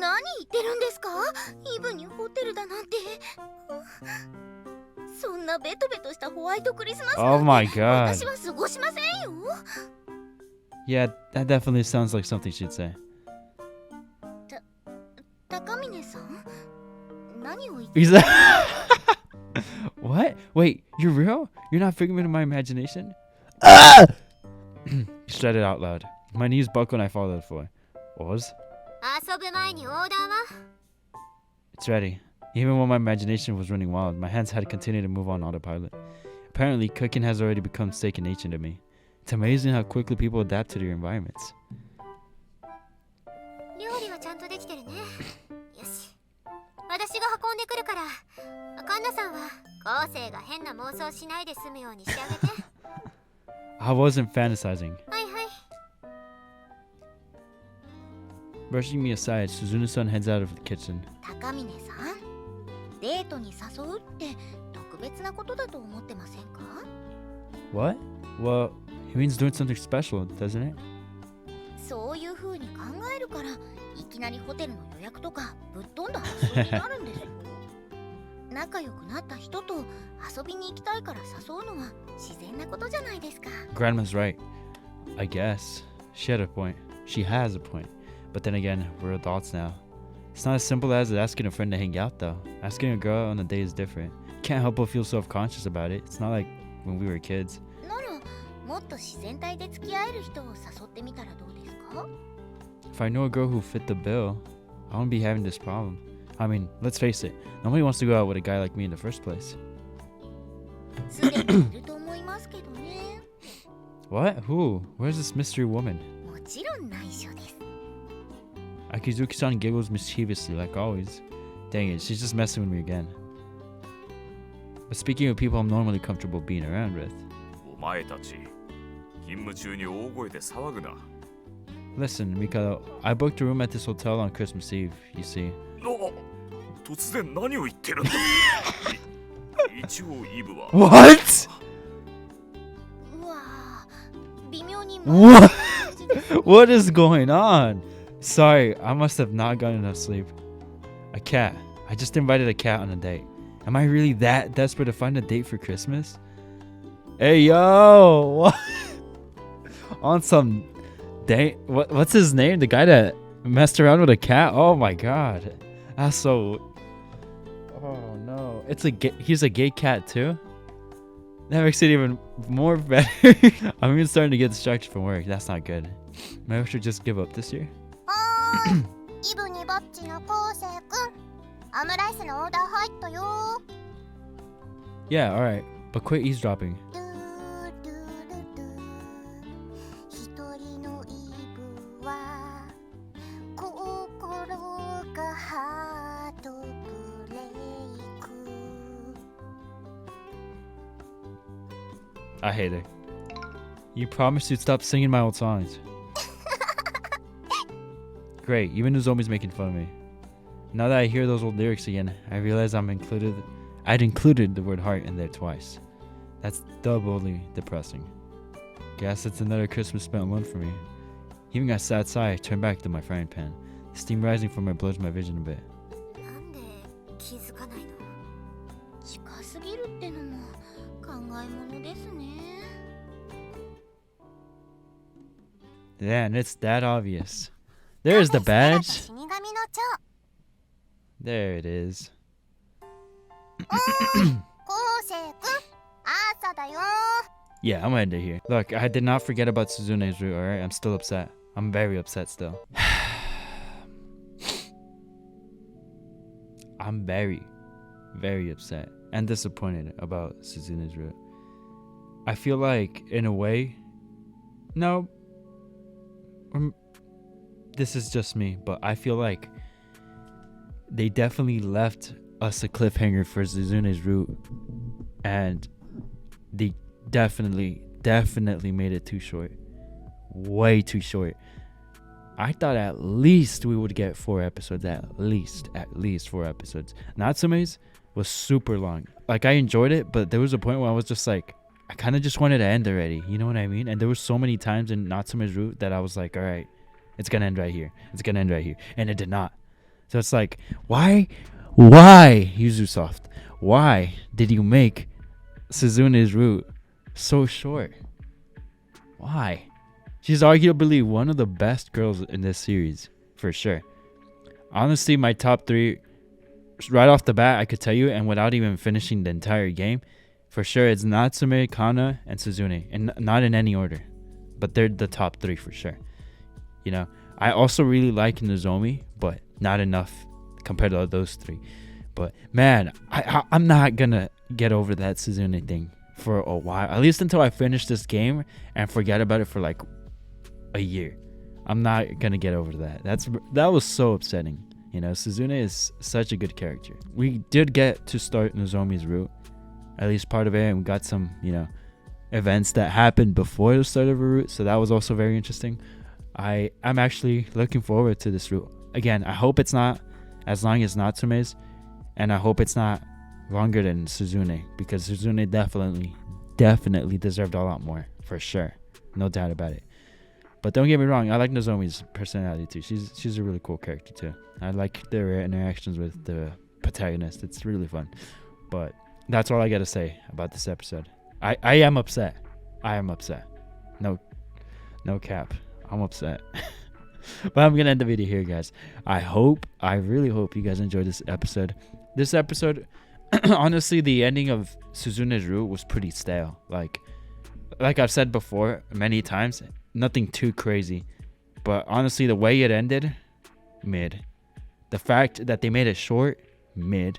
何言ってるんですか？イブにホテルだなんて。そんなベトベトしたホワイトクリスマスなんて Oh my god. 私は過ごしませんよ。Yeah, that definitely sounds like something she'd say. 高峰さん？何を言って He's like... What? Wait, you're real? You're not figment of my imagination? He shouted out loud. My knees buckle and I fall to the floor. Oz? 遊ぶ前にオーダーは？ It's ready. Even when my imagination was running wild, my hands had continued to move on autopilot. Apparently, cooking has already become second nature to me. It's amazing how quickly people adapt to their environments. 料理はちゃんとできてるね。よし。私が運んでくるから、カンナさんは後世が変な妄想しないで済むようにしてあげて。I wasn't fantasizing. はいはい。Brushing me aside, Suzune-san heads out of the kitchen. 高峰さん、デートに誘うって特別なことだと思ってませんか？ What? Well, it means doing something special, doesn't it? そういう風に考えるから、いきなりホテルの予約とかぶっ飛んだ発想になるんですよ。仲良くなった人と遊びに行きたいから誘うのは自然なことじゃないですか。Grandma's right. I guess. She had a point. She has a point. But then again, we're adults now. It's not as simple as asking a friend to hang out, though. Asking a girl on a date is different. Can't help but feel self-conscious about it. It's not like when we were kids. なら、もっと自然体で付き合える人を誘ってみたらどうですか？ If I know a girl who fit the bill, I wouldn't be having this problem. I mean, let's face it, nobody wants to go out with a guy like me in the first place. すでにいると思いますけどね。 What? Who? Where's this mystery woman? もちろん内緒です。 Akizuki-san giggles mischievously, like always. Dang it, she's just messing with me again. But speaking of people I'm normally comfortable being around with. お前たち勤務中に大声で騒ぐな。 Listen, Mikado, I booked a room at this hotel on Christmas Eve, you see. 突然何を言ってるんだ。一応イブは。What? うわぁ、微妙に What? What is going on? Sorry, I must have not gotten enough sleep. A cat. I just invited a cat on a date. Am I really that desperate to find a date for Christmas? Hey, yo! What? On some date? What's his name? The guy that messed around with a cat? Oh my god. That's so... Oh no. He's a gay cat too? That makes it even more better. I'm even starting to get distracted from work. That's not good. Maybe I should just give up this year. はーい、イブにぼっちの昴生くん、オムライスのオーダー入ったよ。 Yeah, alright. But quit eavesdropping. ドゥドゥドゥドゥ、一人のイブは心がハートブレイク。 I hate it. You promised you'd stop singing my old songs. Great, even Nozomi's making fun of me. Now that I hear those old lyrics again, I realize I'd included the word heart in there twice. That's doubly depressing. Guess it's another Christmas spent alone for me. Heaving a sad sigh, I turn back to my frying pan. The steam rising from it blurs my vision a bit. なんで気づかないの？近すぎるってのも考えものですね。 Yeah, and it's that obvious. There's the badge. 死神の蝶。 There it is. 昴生くん、朝だよ。 Yeah, I'm gonna end it here. Look, I did not forget about Suzune's route, alright? I'm still upset. I'm very upset still. I'm very, very upset and disappointed about Suzune's route. I feel like, in a way, no, this is just me, but I feel like they definitely left us a cliffhanger for Suzune's route, and they definitely made it too short. Way too short. I thought at least we would get 4 episodes. At least 4 episodes. Natsume's was super long. Like, I enjoyed it, but there was a point where I was just like, I kind of just wanted to end already. You know what I mean? And there were so many times in Natsume's route that I was like, all right, it's gonna end right here. It's gonna end right here. And it did not. So it's like, why, Yuzusoft? Why did you make Suzune's route so short? Why? She's arguably one of the best girls in this series, for sure. Honestly, my top 3, right off the bat, I could tell you, and without even finishing the entire game, for sure, it's Natsume, Kana, and Suzune, and not in any order, but they're the top 3 for sure. You know, I also really like Nozomi, but not enough compared to those 3. But man, I'm not gonna get over that Suzune thing for a while, at least until I finish this game and forget about it for like a year. I'm not gonna get over that. That was so upsetting. You know, Suzune is such a good character. We did get to start Nozomi's route, at least part of it, and we got some, you know, events that happened before the start of her route, so that was also very interesting. I'm actually looking forward to this route. Again, I hope it's not as long as Natsume's, and I hope it's not longer than Suzune, because Suzune definitely deserved a lot more, for sure. No doubt about it. But don't get me wrong, I like Nozomi's personality too. She's a really cool character too. I like their interactions with the protagonist. It's really fun. But that's all I gotta say about this episode. I am upset. I am upset. No cap. I'm upset. But I'm gonna end the video here, guys. I really hope you guys enjoyed this episode. This episode, honestly, the ending of Suzune's route was pretty stale. Like I've said before many times, nothing too crazy, But honestly, the way it ended, mid. The fact that they made it short, mid.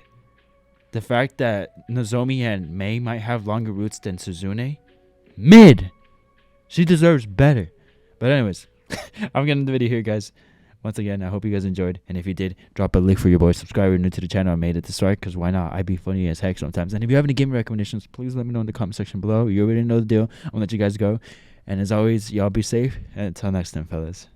The fact that Nozomi and Mei might have longer roots than Suzune, mid. She deserves better. But anyways, I'm getting the video here, guys. Once again, I hope you guys enjoyed. And if you did, drop a link for your boy. Subscriber new to the channel. I made it to start because why not? I be funny as heck sometimes. And if you have any gaming recommendations, please let me know in the comment section below. You already know the deal. I'm going to let you guys go. And as always, y'all be safe. And until next time, fellas.